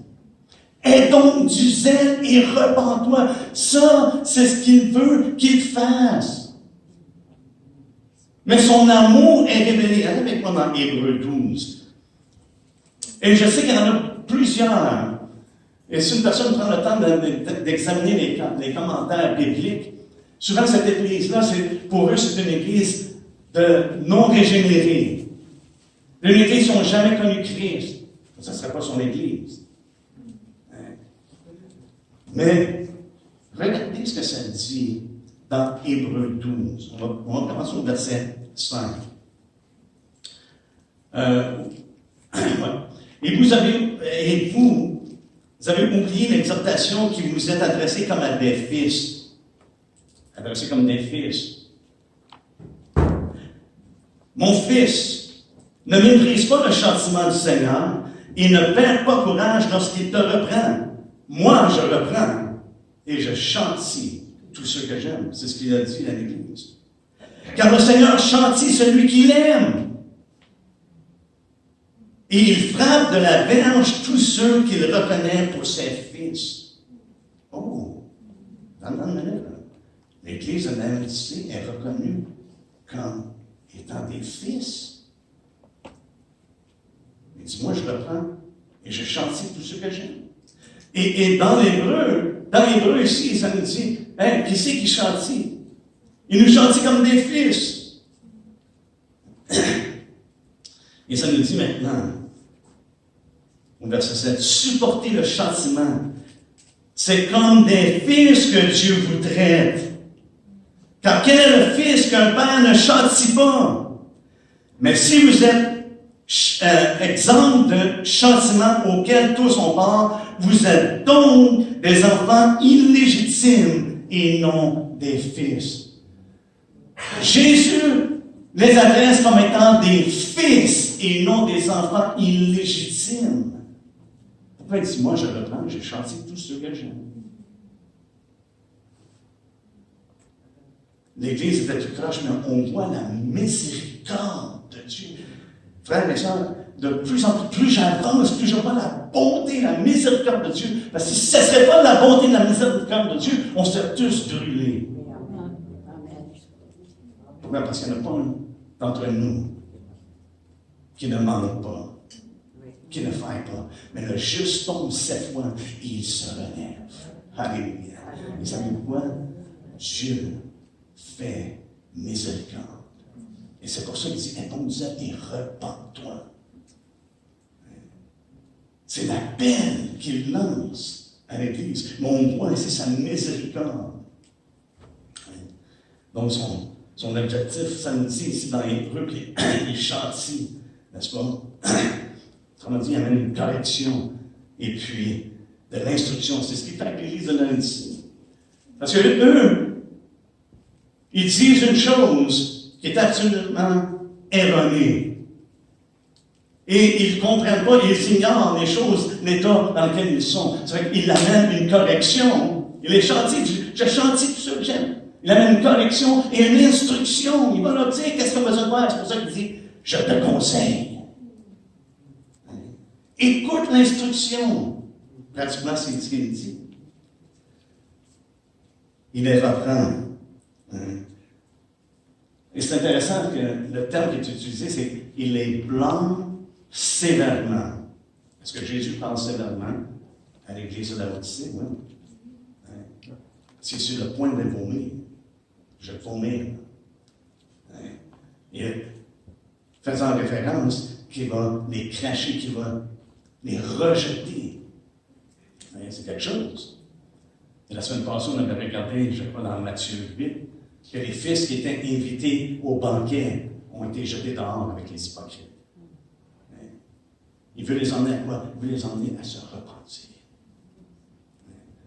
Aie donc du zèle et repens-toi. Ça, c'est ce qu'il veut qu'il fasse. Mais son amour est révélé. Allez avec moi dans Hébreux 12. Et je sais qu'il y en a plusieurs. Et si une personne prend le temps d'examiner les commentaires bibliques, souvent cette église-là, pour eux, c'est une église de non-régénérés. Une église qui n'ont jamais connu Christ. Ça ne serait pas son église. Mais regardez ce que ça dit dans Hébreux 12. On va commencer au verset 5. Et vous avez oublié l'exhortation qui vous est adressée comme à des fils. Adressée comme des fils. Mon fils, ne méprise pas le châtiment du Seigneur et ne perds pas courage lorsqu'il te reprend. Moi, je reprends et je chantie tous ceux que j'aime. C'est ce qu'il a dit à l'Église. Car le Seigneur chantie celui qu'il aime. Et il frappe de la verge tous ceux qu'il reconnaît pour ses fils. Oh! L'Église de l'Amitié est reconnue comme étant des fils. Il dit, moi, je reprends et je chantifie tout ce que j'aime. Et dans l'hébreu ici, ça nous dit, hein, qui c'est qui chantifie? Il nous chantifie comme des fils. Et ça nous dit maintenant, au verset 7, supporter le châtiment. C'est comme des fils que Dieu vous traite. Car quel est le fils qu'un père ne châtie pas? Mais si vous êtes exempt de châtiment auquel tous ont part, vous êtes donc des enfants illégitimes et non des fils. Jésus les adresse comme étant des fils et non des enfants illégitimes. Pourquoi il dit, moi je reprends, j'ai chanté tout ce que j'aime. L'Église était tout croche, mais on voit la miséricorde de Dieu. Frères et sœurs, de plus en plus j'avance, plus je vois la bonté, la miséricorde de Dieu. Parce que si ce ne serait pas la bonté et la miséricorde de Dieu, on serait tous brûlés. Pourquoi? Parce qu'il n'y en a pas un d'entre nous qui ne manque pas, qui ne faille pas. Mais le juste tombe 7 fois et il se relève. Alléluia. Et savez-vous quoi? Dieu fait miséricorde. Et c'est pour ça qu'il dit, réponds-y et repens-toi. C'est l'appel qu'il lance à l'Église. Mais on voit ici sa miséricorde. Donc son objectif, ça nous dit ici dans l'Hébreu qu'il châtie, n'est-ce pas? Autrement dit, il amène une correction et puis de l'instruction. C'est ce qui fait avec l'Église de lundi. Parce que eux, ils disent une chose qui est absolument erronée. Et ils ne comprennent pas, ils ignorent les choses, l'état dans lequel ils sont. C'est vrai qu'ils amènent une correction. Il les châtie, je châtie tout ce que j'aime. Il amène une correction et une instruction. Il va leur dire qu'est-ce qu'on a besoin de faire. C'est pour ça qu'il dit, je te conseille. Écoute l'instruction. Pratiquement, c'est ce qu'il dit. Il les reprend. Et c'est intéressant que le terme qui est utilisé, c'est il les blâme sévèrement. Est-ce que Jésus parle sévèrement à l'Église de la Laodicée? Oui. C'est sur le point de vomir. Je vais vomir. Et faisant référence qu'il va les cracher, qu'il va les rejeter. C'est quelque chose. Et la semaine passée, on avait regardé, je crois, dans Matthieu 8, que les fils qui étaient invités au banquet ont été jetés dehors avec les hypocrites. Il veut les emmener à quoi? Il veut les emmener à se repentir.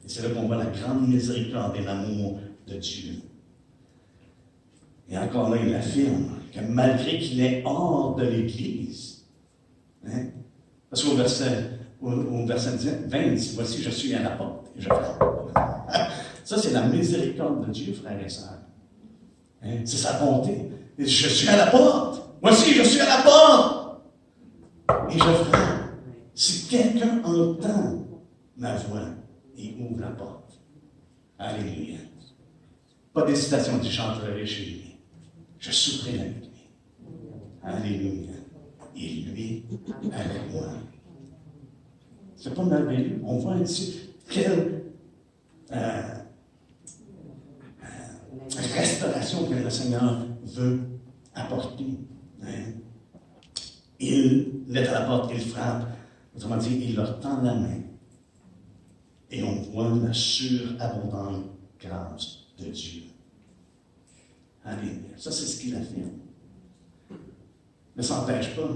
Et c'est là qu'on voit la grande miséricorde et l'amour de Dieu. Et encore là, il affirme que malgré qu'il est hors de l'Église, parce qu'au verset 20, il dit, voici, je suis à la porte et je frappe. Ça, c'est la miséricorde de Dieu, frères et sœurs. C'est sa bonté. Il dit, je suis à la porte. Voici, je suis à la porte. Et je frappe. Si quelqu'un entend ma voix et ouvre la porte, alléluia. Pas d'hésitation, il dit, j'entrerai chez lui. Je souperai avec lui. Alléluia. Et lui avec moi. C'est pas merveilleux. On voit ici quelle restauration que le Seigneur veut apporter. Il est à la porte, il frappe. Autrement dit, il leur tend la main. Et on voit la surabondante grâce de Dieu. Alléluia. Ça, c'est ce qu'il affirme. Mais ça n'empêche pas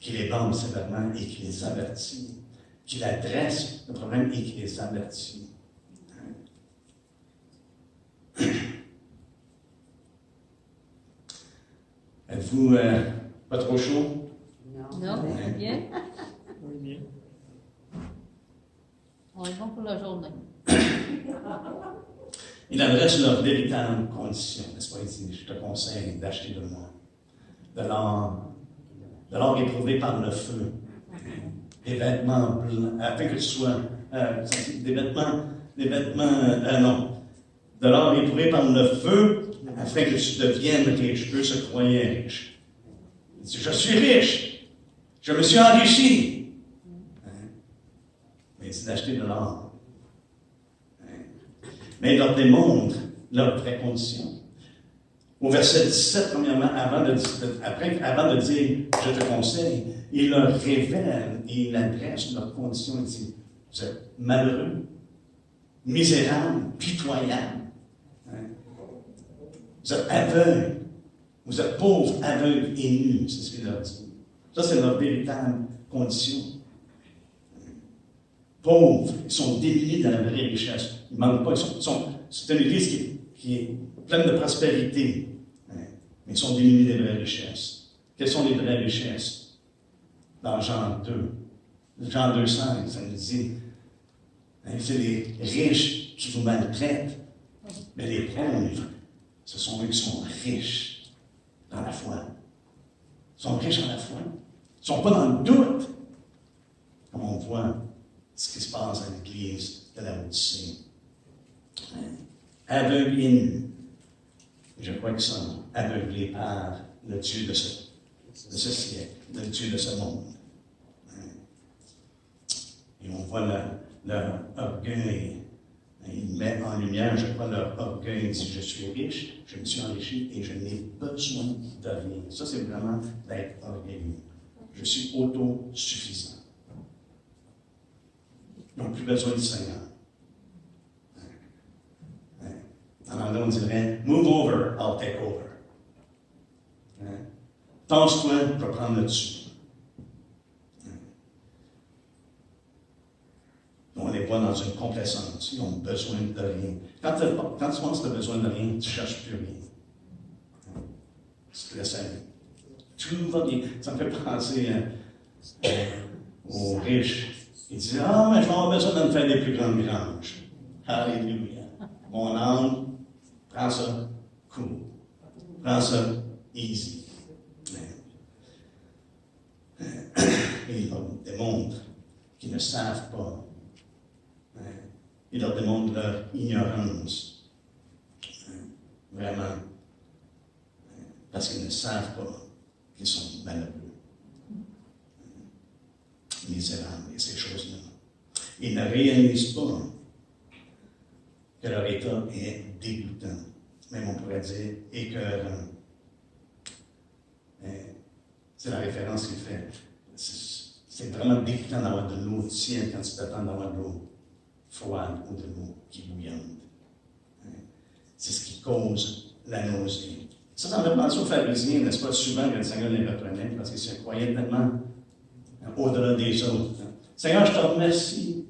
qu'il les blâme sévèrement et qu'il les avertit. Qu'il adresse le problème et qu'il les avertit. Êtes-vous pas trop chaud? Non, c'est bien. On est bon pour la journée. Il adresse leurs véritables conditions, n'est-ce pas? Il dit, je te conseille d'acheter de moi de l'or éprouvé par le feu, des vêtements blancs, afin que tu sois, de l'or éprouvé par le feu, afin que tu deviennes riche. Eux se croyaient riches. Il dit, je suis riche. Je me suis enrichi. Hein? Mais c'est d'acheter de l'or. Hein? Mais il leur démontre leur vraie condition. Au verset 17, premièrement, avant de dire « je te conseille », il leur révèle et il adresse leur condition. Il dit « vous êtes malheureux, misérable, pitoyable. Hein? Vous êtes aveugle, vous êtes pauvre, aveugle et nu. » C'est ce qu'il leur dit. Ça, c'est leur véritable condition. Pauvres, ils sont démunis de la vraie richesse. Ils ne manquent pas. C'est une église qui est pleine de prospérité. Hein? Mais ils sont démunis des vraies richesses. Quelles sont les vraies richesses? Dans Jean 2. Jean 2,5, ça nous dit, hein, c'est les riches qui vous maltraitent, mais les pauvres, ce sont eux qui sont riches dans la foi. Ils sont riches dans la foi. Ils ne sont pas dans le doute, comme on voit ce qui se passe à l'église de la Odyssée. Hein? Aveugles et nus. Je crois qu'ils sont aveuglés par le Dieu de ce siècle, le Dieu de ce monde. Et on voit leur orgueil. Il met en lumière, je crois, leur orgueil. Il dit, je suis riche, je me suis enrichi et je n'ai besoin de rien. Ça, c'est vraiment d'être orgueilleux. Je suis autosuffisant. Ils n'ont plus besoin du Seigneur. En anglais, on dirait, move over, I'll take over. Tasse-toi, je vais prendre le dessus. On les voit dans une complaisance. Ils ont besoin de rien. Quand tu penses que tu as besoin de rien, tu ne cherches plus rien. Tu te laisses aller. Tout va bien. Ça me fait penser aux riches. Ils disent, mais je vais avoir besoin de me faire des plus grandes granges. Alléluia. Mon âme, prends ça cool. Prends ça easy. Et ils leur démontrent qu'ils ne savent pas. Il leur démontre leur ignorance. Vraiment. Parce qu'ils ne savent pas qu'ils sont malheureux. Misérables et ces choses-là. Ils ne réalisent pas que leur état est dégoûtant. Même on pourrait dire écœurant. C'est la référence qu'il fait. C'est vraiment dégoûtant d'avoir de l'eau tiède quand tu t'attends d'avoir de l'eau froide ou de l'eau qui bouillante. C'est ce qui cause la nausée. Ça me fait penser aux pharisiens, n'est-ce pas? Souvent que le Seigneur les reprenait parce qu'ils se croyaient tellement au-delà des autres. Seigneur, je te remercie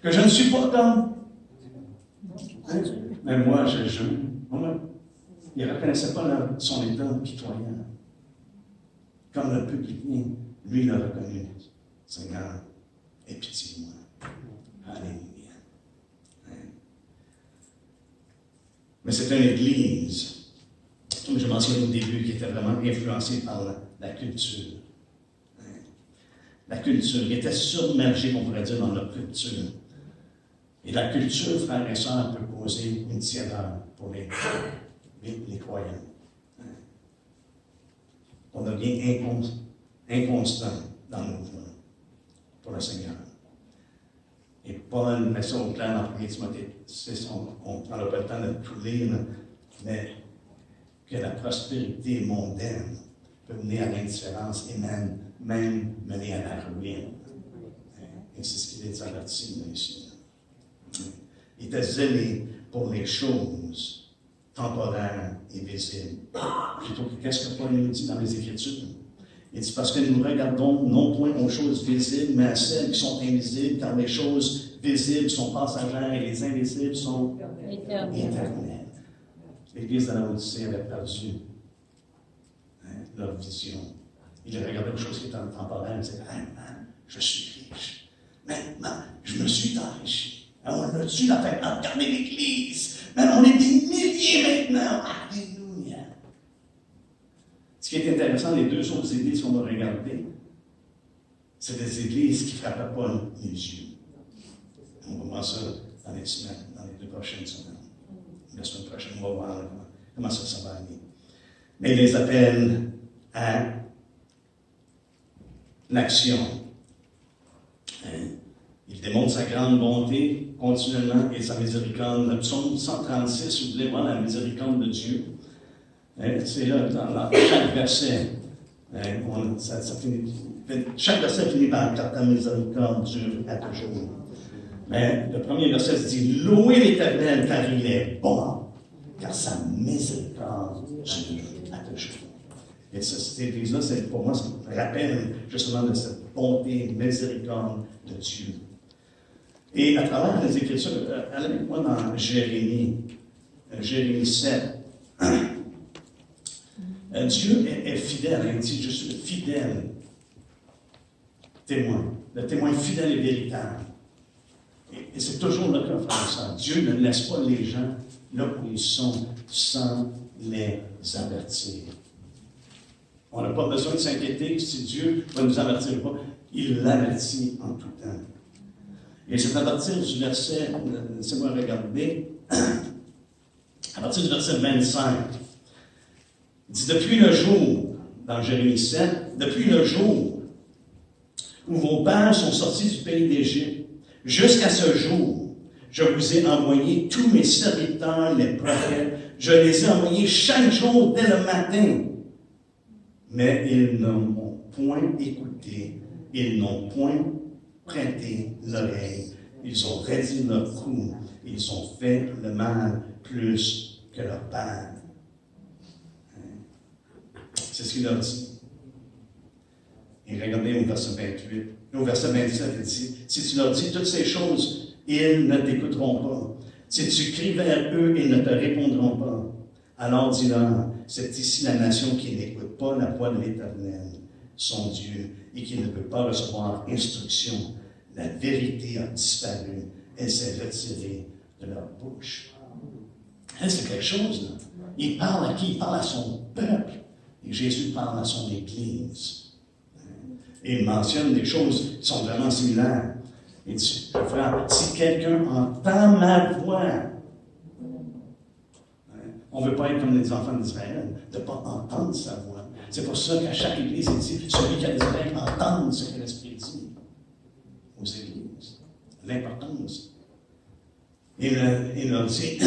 que je ne suis pas comme. Mais moi, je jeûne. Il ne reconnaissait pas son état pitoyant. Comme le publicain, lui, l'a reconnu. Seigneur, aie pitié de moi. Alléluia. Mais c'est une église, comme je mentionnais au début, qui était vraiment influencée par la culture. La culture, qui était submergée, on pourrait dire, dans leur culture. Et la culture, frères et sœurs, peut causer une tiédeur pour les croyants. On devient inconstant dans nos voies pour le Seigneur. Et Paul met ça au clair dans 1 Timothée 6, on ne prendra pas le temps de tout lire, mais que la prospérité mondaine peut mener à l'indifférence et même mener à la ruine. Et c'est ce qu'il est averti ici. Il était zélé pour les choses temporaires et visibles. Plutôt que qu'est-ce que Paul nous dit dans les Écritures? Il dit, parce que nous regardons non point aux choses visibles, mais à celles qui sont invisibles, car les choses visibles sont passagères et les invisibles sont éternelles. L'Église de la Odyssée avait perdu leur vision. Ils regardaient aux choses qui étaient temporaires et disaient, je suis riche. Maintenant, je me suis enrichi. On a dû la faire regarder l'Église. On est des milliers maintenant. Alléluia. Ce qui est intéressant, les deux autres églises qu'on va regarder, c'est des églises qui ne frappaient pas les yeux. On va voir ça dans les semaines, dans les 2 prochaines semaines. La semaine prochaine, on va voir comment ça va aller. Mais il les appelle à l'action. Hein? Il démontre sa grande bonté continuellement et sa miséricorde. Le psaume 136, si vous voulez voir la miséricorde de Dieu, hein, c'est là, dans chaque verset. Hein, chaque verset finit par car ta miséricorde dure à toujours. Mais le premier verset se dit louez l'Éternel car il est bon, car sa miséricorde dure à toujours. Et cette église-là, pour moi, ça me rappelle justement de cette bonté, miséricorde de Dieu. Et à travers les Écritures, allez avec moi dans Jérémie 7. Dieu est fidèle, il dit, je suis le fidèle témoin, le témoin fidèle et véritable. Et c'est toujours le cas, frère et sœur. Dieu ne laisse pas les gens là où ils sont sans les avertir. On n'a pas besoin de s'inquiéter si Dieu va nous avertir ou pas. Il l'avertit en tout temps. Et c'est à partir du verset, laissez-moi regarder, à partir du verset 25, il dit, depuis le jour, dans Jérémie 7, depuis le jour où vos pères sont sortis du pays d'Égypte, jusqu'à ce jour, je vous ai envoyé tous mes serviteurs, les prophètes, je les ai envoyés chaque jour dès le matin. Mais ils ne m'ont point écouté, ils n'ont point prêté l'oreille, ils ont raidi leur cou, ils ont fait le mal plus que leur père. C'est ce qu'il leur dit. Et regardez au verset 28. Au verset 27, il dit, si tu leur dis toutes ces choses, ils ne t'écouteront pas. Si tu cries vers eux, ils ne te répondront pas. Alors dis-leur, c'est ici la nation qui n'écoute pas la voix de l'Éternel, son Dieu, et qui ne peut pas recevoir instruction. La vérité a disparu, elle s'est retirée de leur bouche. Hein, c'est quelque chose, là. Il parle à qui? Il parle à son peuple. Et Jésus parle à son Église. Et il mentionne des choses qui sont vraiment similaires. Il dit, frère, si quelqu'un entend ma voix, on ne veut pas être comme les enfants d'Israël, de ne pas entendre sa voix. C'est pour ça qu'à chaque Église, il dit, celui qui a des oreilles entende ce que l'Esprit dit aux Églises. L'importance. Il leur dit,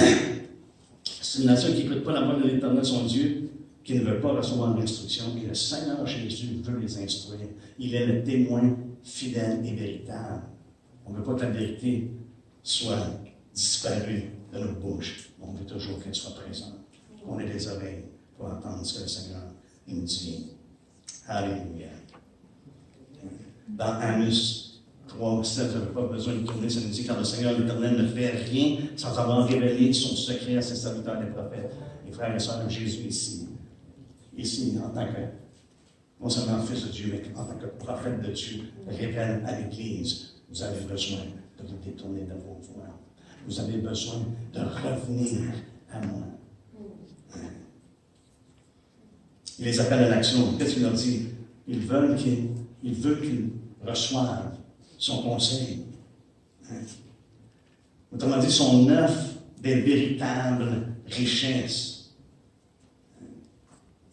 c'est une nation qui n'écoute pas la voix de l'Éternel, son Dieu, qui ne veut pas recevoir l'instruction, et le Seigneur Jésus veut les instruire. Il est le témoin fidèle et véritable. On ne veut pas que la vérité soit disparue de nos bouches. On veut toujours qu'elle soit présente. On ait des oreilles pour entendre ce que le Seigneur nous dit. Alléluia. Dans Amos 3, 7, je n'avais pas besoin de tourner, ça nous dit, car le Seigneur l'Éternel ne fait rien sans avoir révélé son secret à ses serviteurs les prophètes. Les frères et sœurs, Jésus ici, en tant que, non seulement fils de Dieu, mais en tant que prophète de Dieu, révèle à l'Église, vous avez besoin de vous détourner de vos voies. Vous avez besoin de revenir à moi. Il les appelle à l'action. Qu'est-ce qu'il leur dit? Il veut qu'ils reçoivent son conseil. Autrement dit, son offre des véritables richesses.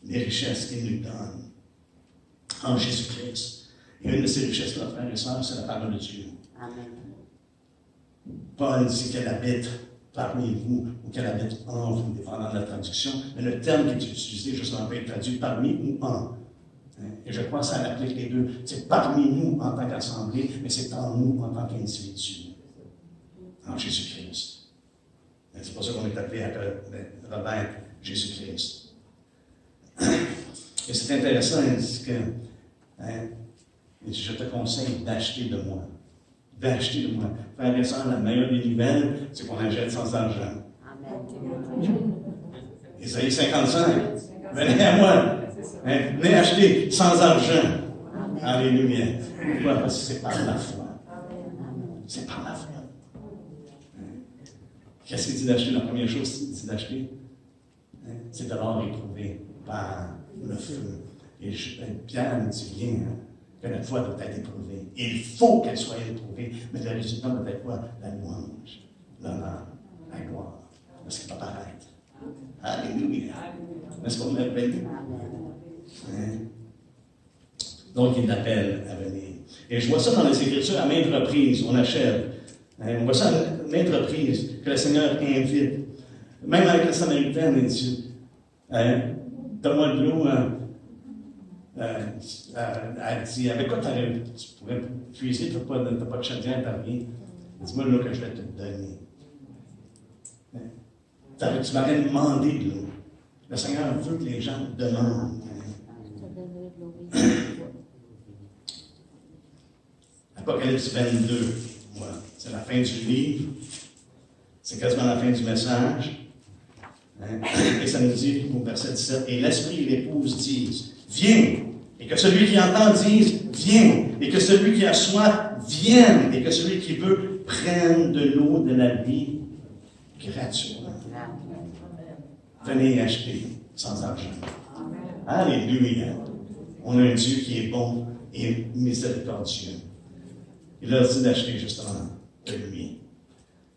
Les richesses qu'il nous donne en Jésus-Christ. Et une de ces richesses-là, frères et sœurs, c'est la parole de Dieu. Amen. Paul dit qu'elle habite parmi vous ou qu'elle habite en vous, dépendant de la traduction. Mais le terme qui est utilisé, justement, peut être traduit parmi ou en. Et je crois que ça applique les deux. C'est parmi nous en tant qu'assemblée, mais c'est en nous en tant qu'individu. En Jésus-Christ. C'est pour ça qu'on est appelé à revêtir Jésus-Christ. Et c'est intéressant, il dit que il dit, je te conseille d'acheter de moi. D'acheter de moi. Frères et sœurs, la meilleure des nouvelles, c'est qu'on achète sans argent. Amen. Isaïe 55. Venez à moi. Venez acheter sans argent. Amen. Alléluia. Pourquoi? Parce que c'est par la foi. C'est par la foi. Qu'est-ce qu'il dit d'acheter? La première chose qu'il dit d'acheter, c'est de l'or éprouvé par le feu. Et Pierre nous dit bien que notre foi doit être éprouvée. Il faut qu'elle soit éprouvée, mais le résultat doit être quoi? La louange, l'honneur, la gloire. Parce qu'il va paraître. Alléluia. N'est-ce pas merveilleux? Donc, il l'appelle à venir. Et je vois ça dans les Écritures à maintes reprises. On achève. On voit ça à maintes reprises que le Seigneur invite. Même avec la Samaritaine, il dit donne-moi de l'eau. Elle dit avec quoi tu pourrais puiser, tu n'as pas de chaudière, tu n'as rien. Dis-moi de l'eau que je vais te donner. Tu m'aurais demandé de l'eau. Le Seigneur veut que les gens demandent. Apocalypse 22, voilà. C'est la fin du livre. C'est quasiment la fin du message. Et ça nous dit au verset 17, « Et l'Esprit et l'Épouse disent, viens, et que celui qui entend dise, viens, et que celui qui a soif vienne, et que celui qui veut prenne de l'eau de la vie gratuitement. » Venez acheter sans argent. Alléluia. On a un Dieu qui est bon et miséricordieux. Il a dit d'acheter justement de lui.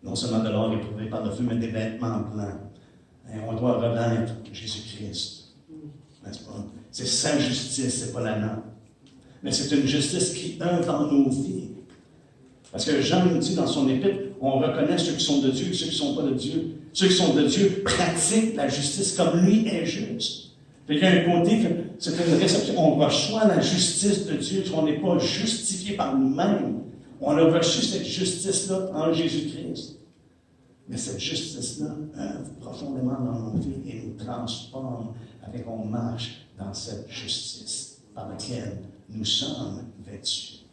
Non seulement de l'or éprouvé par le feu, mais des vêtements blancs. Et on doit renaître Jésus-Christ. N'est-ce pas? C'est sa justice, c'est pas la nôtre. Mais c'est une justice qui œuvre dans nos vies. Parce que Jean nous dit dans son épître, on reconnaît ceux qui sont de Dieu et ceux qui ne sont pas de Dieu. Ceux qui sont de Dieu pratiquent la justice comme lui est juste. Il y a un côté que c'est une réception. On reçoit la justice de Dieu, on n'est pas justifié par nous-mêmes. On a reçu cette justice-là en Jésus-Christ. Mais cette justice-là œuvre profondément dans nos vies et nous transforme avec on marche dans cette justice par laquelle nous sommes vêtus.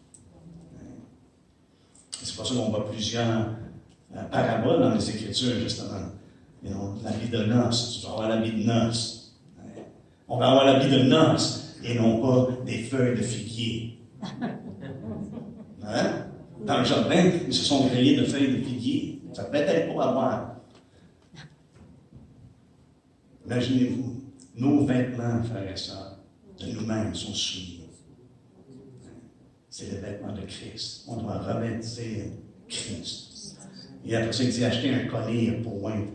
C'est pour ça qu'on voit plusieurs paraboles dans les Écritures, justement. L'habit de noces, tu vas avoir l'habit de noces. On va avoir l'habit de noces et non pas des feuilles de figuier. Dans le jardin, ils se sont grillés de feuilles de figuier. Ça peut être pour avoir. Imaginez-vous, nos vêtements, frères et sœurs, de nous-mêmes sont souillés. C'est les vêtements de Christ. On doit revêtir Christ. Et après ça, il dit acheter un collier pour oindre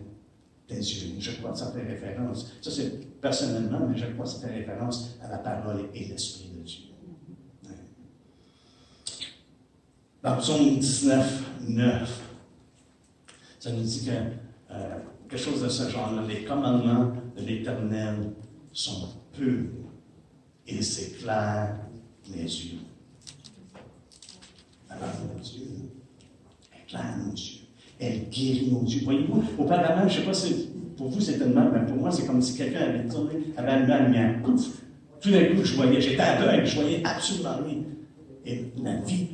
tes yeux. Je crois que ça fait référence. Ça, c'est personnellement, mais je crois que ça fait référence à la parole et l'Esprit de Dieu. Dans Psaume 19, 9, ça nous dit que quelque chose de ce genre-là, les commandements de l'Éternel sont purs. Ils éclairent les yeux. La parole de Dieu éclaire nos yeux. Elle guérit nos yeux. Voyez-vous, auparavant, je ne sais pas si pour vous c'était le même, mais pour moi, c'est comme si quelqu'un avait allumé la lumière. Pouf! Tout d'un coup, je voyais, j'étais aveugle, je voyais absolument rien. Et la vie,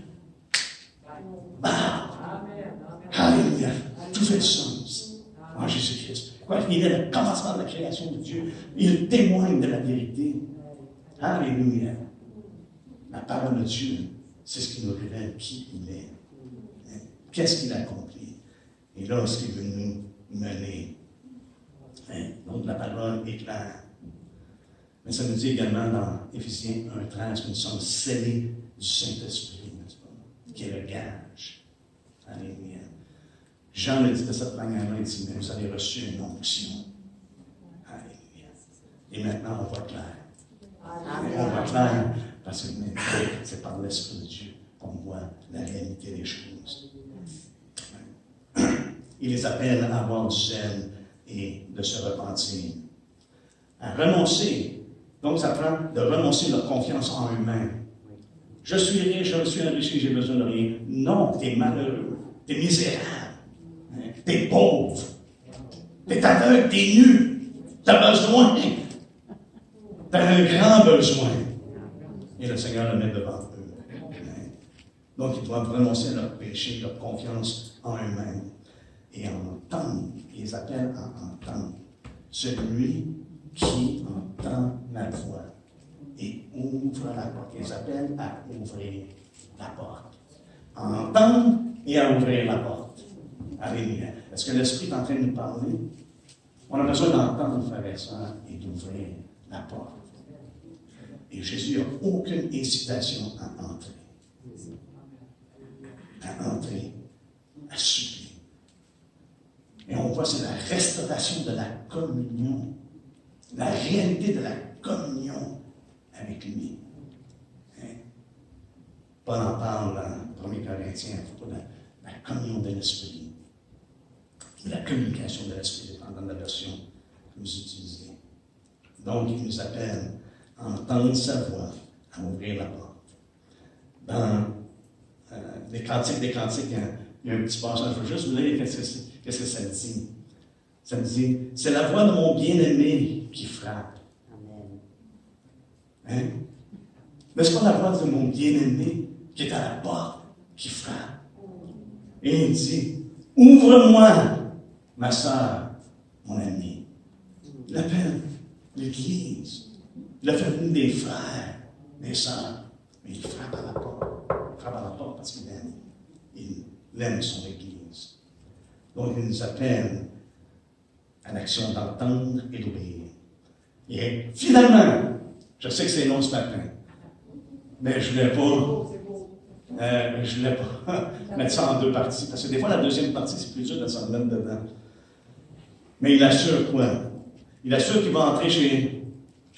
alléluia, tout fait sens en Jésus-Christ. Il est le commencement de la création de Dieu. Il témoigne de la vérité. Alléluia. La parole de Dieu, c'est ce qui nous révèle qui il est. Qu'est-ce qu'il a accompli? Et là, ce qu'il veut nous mener. Donc, la parole est claire. Mais ça nous dit également dans Éphésiens 1:13 que nous sommes scellés du Saint-Esprit, n'est-ce pas? Qui est le gage. Alléluia. Jean le dit de cette manière-là, il dit, mais vous avez reçu une onction. Alléluia. Et maintenant, on voit clair. On voit clair parce que c'est par l'Esprit de Dieu qu'on voit la réalité des choses. Il les appelle à avoir du zèle et de se repentir. À renoncer. Donc, ça prend de renoncer leur confiance en eux-mêmes. Je suis riche, je suis enrichi, j'ai besoin de rien. Non, tu es malheureux, tu es misérable, tu es pauvre, tu es aveugle, tu es nu, tu as besoin. Tu as un grand besoin. Et le Seigneur le met devant eux. Donc, ils doivent renoncer à leur péché, leur confiance en eux-mêmes. Et entendre, il les appelle à entendre. Celui qui entend ma voix et ouvre la porte. Il les appelle à ouvrir la porte. À entendre et à ouvrir la porte. Alléluia. Est-ce que l'Esprit est en train de nous parler? On a besoin d'entendre, frères et sœurs, et d'ouvrir la porte. Et Jésus n'a aucune hésitation à entrer. À entrer, à supplier. Et on voit, c'est la restauration de la communion. La réalité de la communion avec lui. Paul en parle dans 1 Corinthiens à propos de la communion de l'Esprit. La communication de l'Esprit, dépendant de la version que vous utilisez. Donc, il nous appelle à entendre sa voix, à ouvrir la porte. Dans les Cantiques des Cantiques, il y a un petit passage, je veux juste vous lire qu'est-ce que ça dit. Ça me dit, c'est la voix de mon bien-aimé qui frappe. Hein? N'est-ce pas la voix de mon bien-aimé qui est à la porte, qui frappe? Et il dit, ouvre-moi, ma sœur, mon ami. Il appelle l'Église. Il a fait venir des frères, des sœurs. Mais il frappe à la porte. Il frappe à la porte parce qu'il aime. Il aime son Église. Donc, il nous appelle à l'action d'entendre et d'obéir. Et finalement, je sais que c'est long ce matin, mais je ne voulais pas mettre ça en deux parties, parce que des fois, la deuxième partie, c'est plus dur de s'en mettre dedans. Mais il assure quoi? Il assure qu'il va entrer chez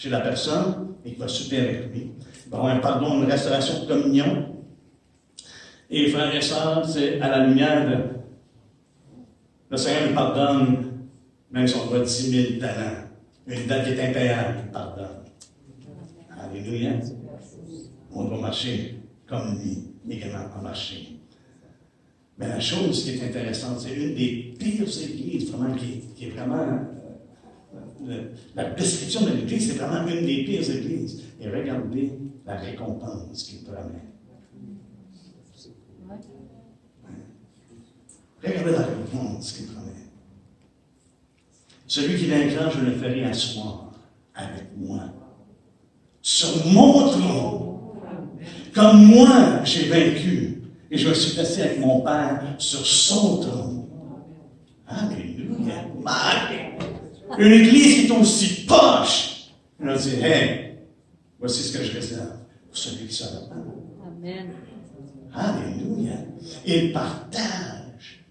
la personne et qu'il va souper avec lui. Il va avoir un pardon, une restauration de communion. Et frères et sœurs, c'est à la lumière de... Le Seigneur nous pardonne, même si on doit 10 000 talents. Une dette qui est impayable, il pardonne. Alléluia. On doit marcher comme lui, également en marcher. Mais la chose qui est intéressante, c'est une des pires églises, vraiment, qui est vraiment... la description de l'église, c'est vraiment une des pires églises. Et regardez la récompense qu'il promet. Regardez la récompense qu'il promet. Celui qui vaincra, je le ferai asseoir avec moi sur mon trône, comme moi j'ai vaincu, et je me suis assis avec mon Père sur son trône. Alléluia! Une église qui est aussi poche. On a dit, hey, voici ce que je réserve pour celui qui se repent. Amen. Alléluia! Il partage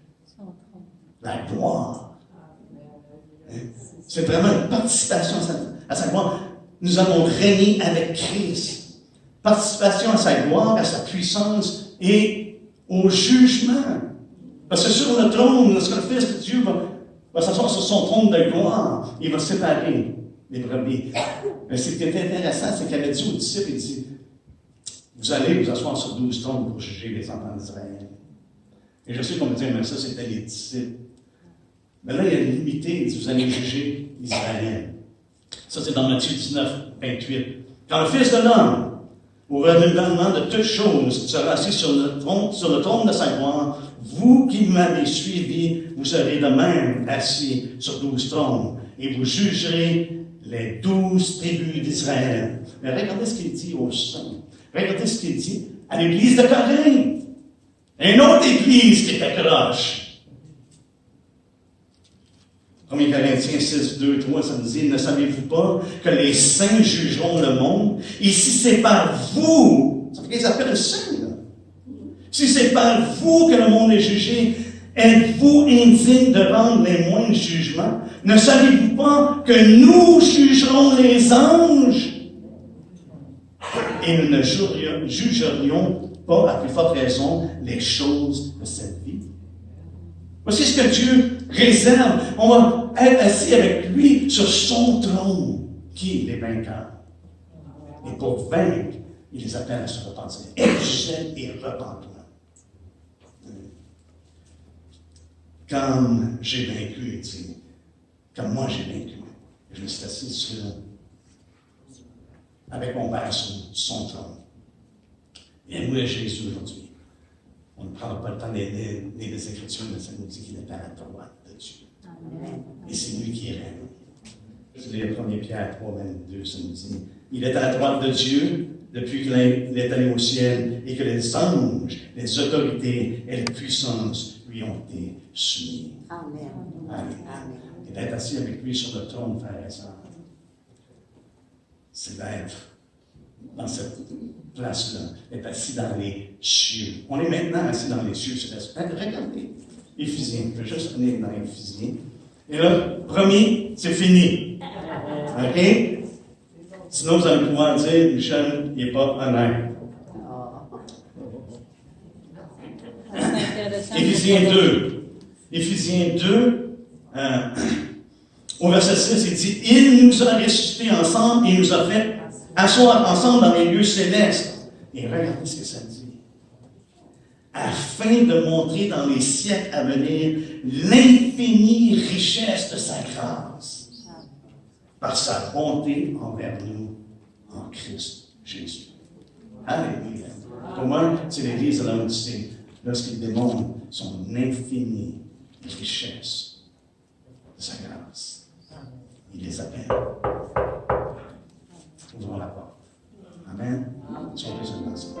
la gloire. C'est vraiment une participation à sa gloire. Nous allons régner avec Christ. Participation à sa gloire, à sa puissance et au jugement. Parce que sur le trône, lorsque le Fils de Dieu va s'asseoir sur son trône de gloire, il va séparer les brebis. Mais ce qui est intéressant, c'est qu'il avait dit aux disciples, il dit, vous allez vous asseoir sur 12 trônes pour juger les enfants d'Israël. Et je sais qu'on me dit, mais ça, c'était les disciples. Mais là, il y a une limité, il dit, vous allez juger Israël. Ça, c'est dans Matthieu 19, 28. Quand le Fils de l'homme, au renouvellement de toutes choses, sera assis sur le trône de sa gloire, vous qui m'avez suivi, vous serez de même assis sur 12 trônes, et vous jugerez les 12 tribus d'Israël. Mais regardez ce qu'il dit aux saints. Regardez ce qu'il dit à l'église de Corinthe. Une autre église qui est accroche. 1 Corinthiens 6, 2, 3, ça nous dit, ne savez-vous pas que les saints jugeront le monde? Et si c'est par vous, ça fait qu'ils appellent saints, là. Si c'est par vous que le monde est jugé, êtes-vous indigne de rendre les moindres jugements? Ne savez-vous pas que nous jugerons les anges? Et nous ne jugerions pas, à plus forte raison, les choses de cette vie. Voici ce que Dieu réserve. On va être assis avec lui sur son trône, qui est les vainqueurs. Et pour vaincre, il les appelle à se repentir. Exgène et repentement. Comme j'ai vaincu, il dit, comme moi j'ai vaincu. Je me suis assis avec mon Père sur son trône. Et nous, Jésus aujourd'hui. On ne prendra pas le temps de lire les Écritures, mais ça nous dit qu'il est à la droite de Dieu. Amen. Et c'est lui qui règne. Je lis 1 Pierre 3, 22, ça nous dit, il est à la droite de Dieu depuis qu'il est allé au ciel et que les anges, les autorités et les puissances lui ont été soumis. Amen. Amen. Amen. Et d'être assis avec lui sur le trône, frères et sœurs, c'est d'être dans cette place-là, d'être assis dans les cieux. On est maintenant assis dans les cieux. Regardez, Éphésiens, je vais juste venir dans Éphésiens. Et là, premier, c'est fini. OK? Sinon, vous allez pouvoir dire, Michel, il n'est pas honnête. Éphésiens 2. Éphésiens 2, au verset 6, il dit, il nous a ressuscités ensemble et nous a fait asseoir ensemble dans les lieux célestes. Et regardez ce que ça dit. Afin de montrer dans les siècles à venir l'infinie richesse de sa grâce par sa bonté envers nous en Christ Jésus. Alléluia. Pour moi, c'est l'Église de la Laodicée, lorsqu'il démontre son infinie richesse de sa grâce. Il les appelle. Ouvrons la porte. Amen. Soyez présents dans ce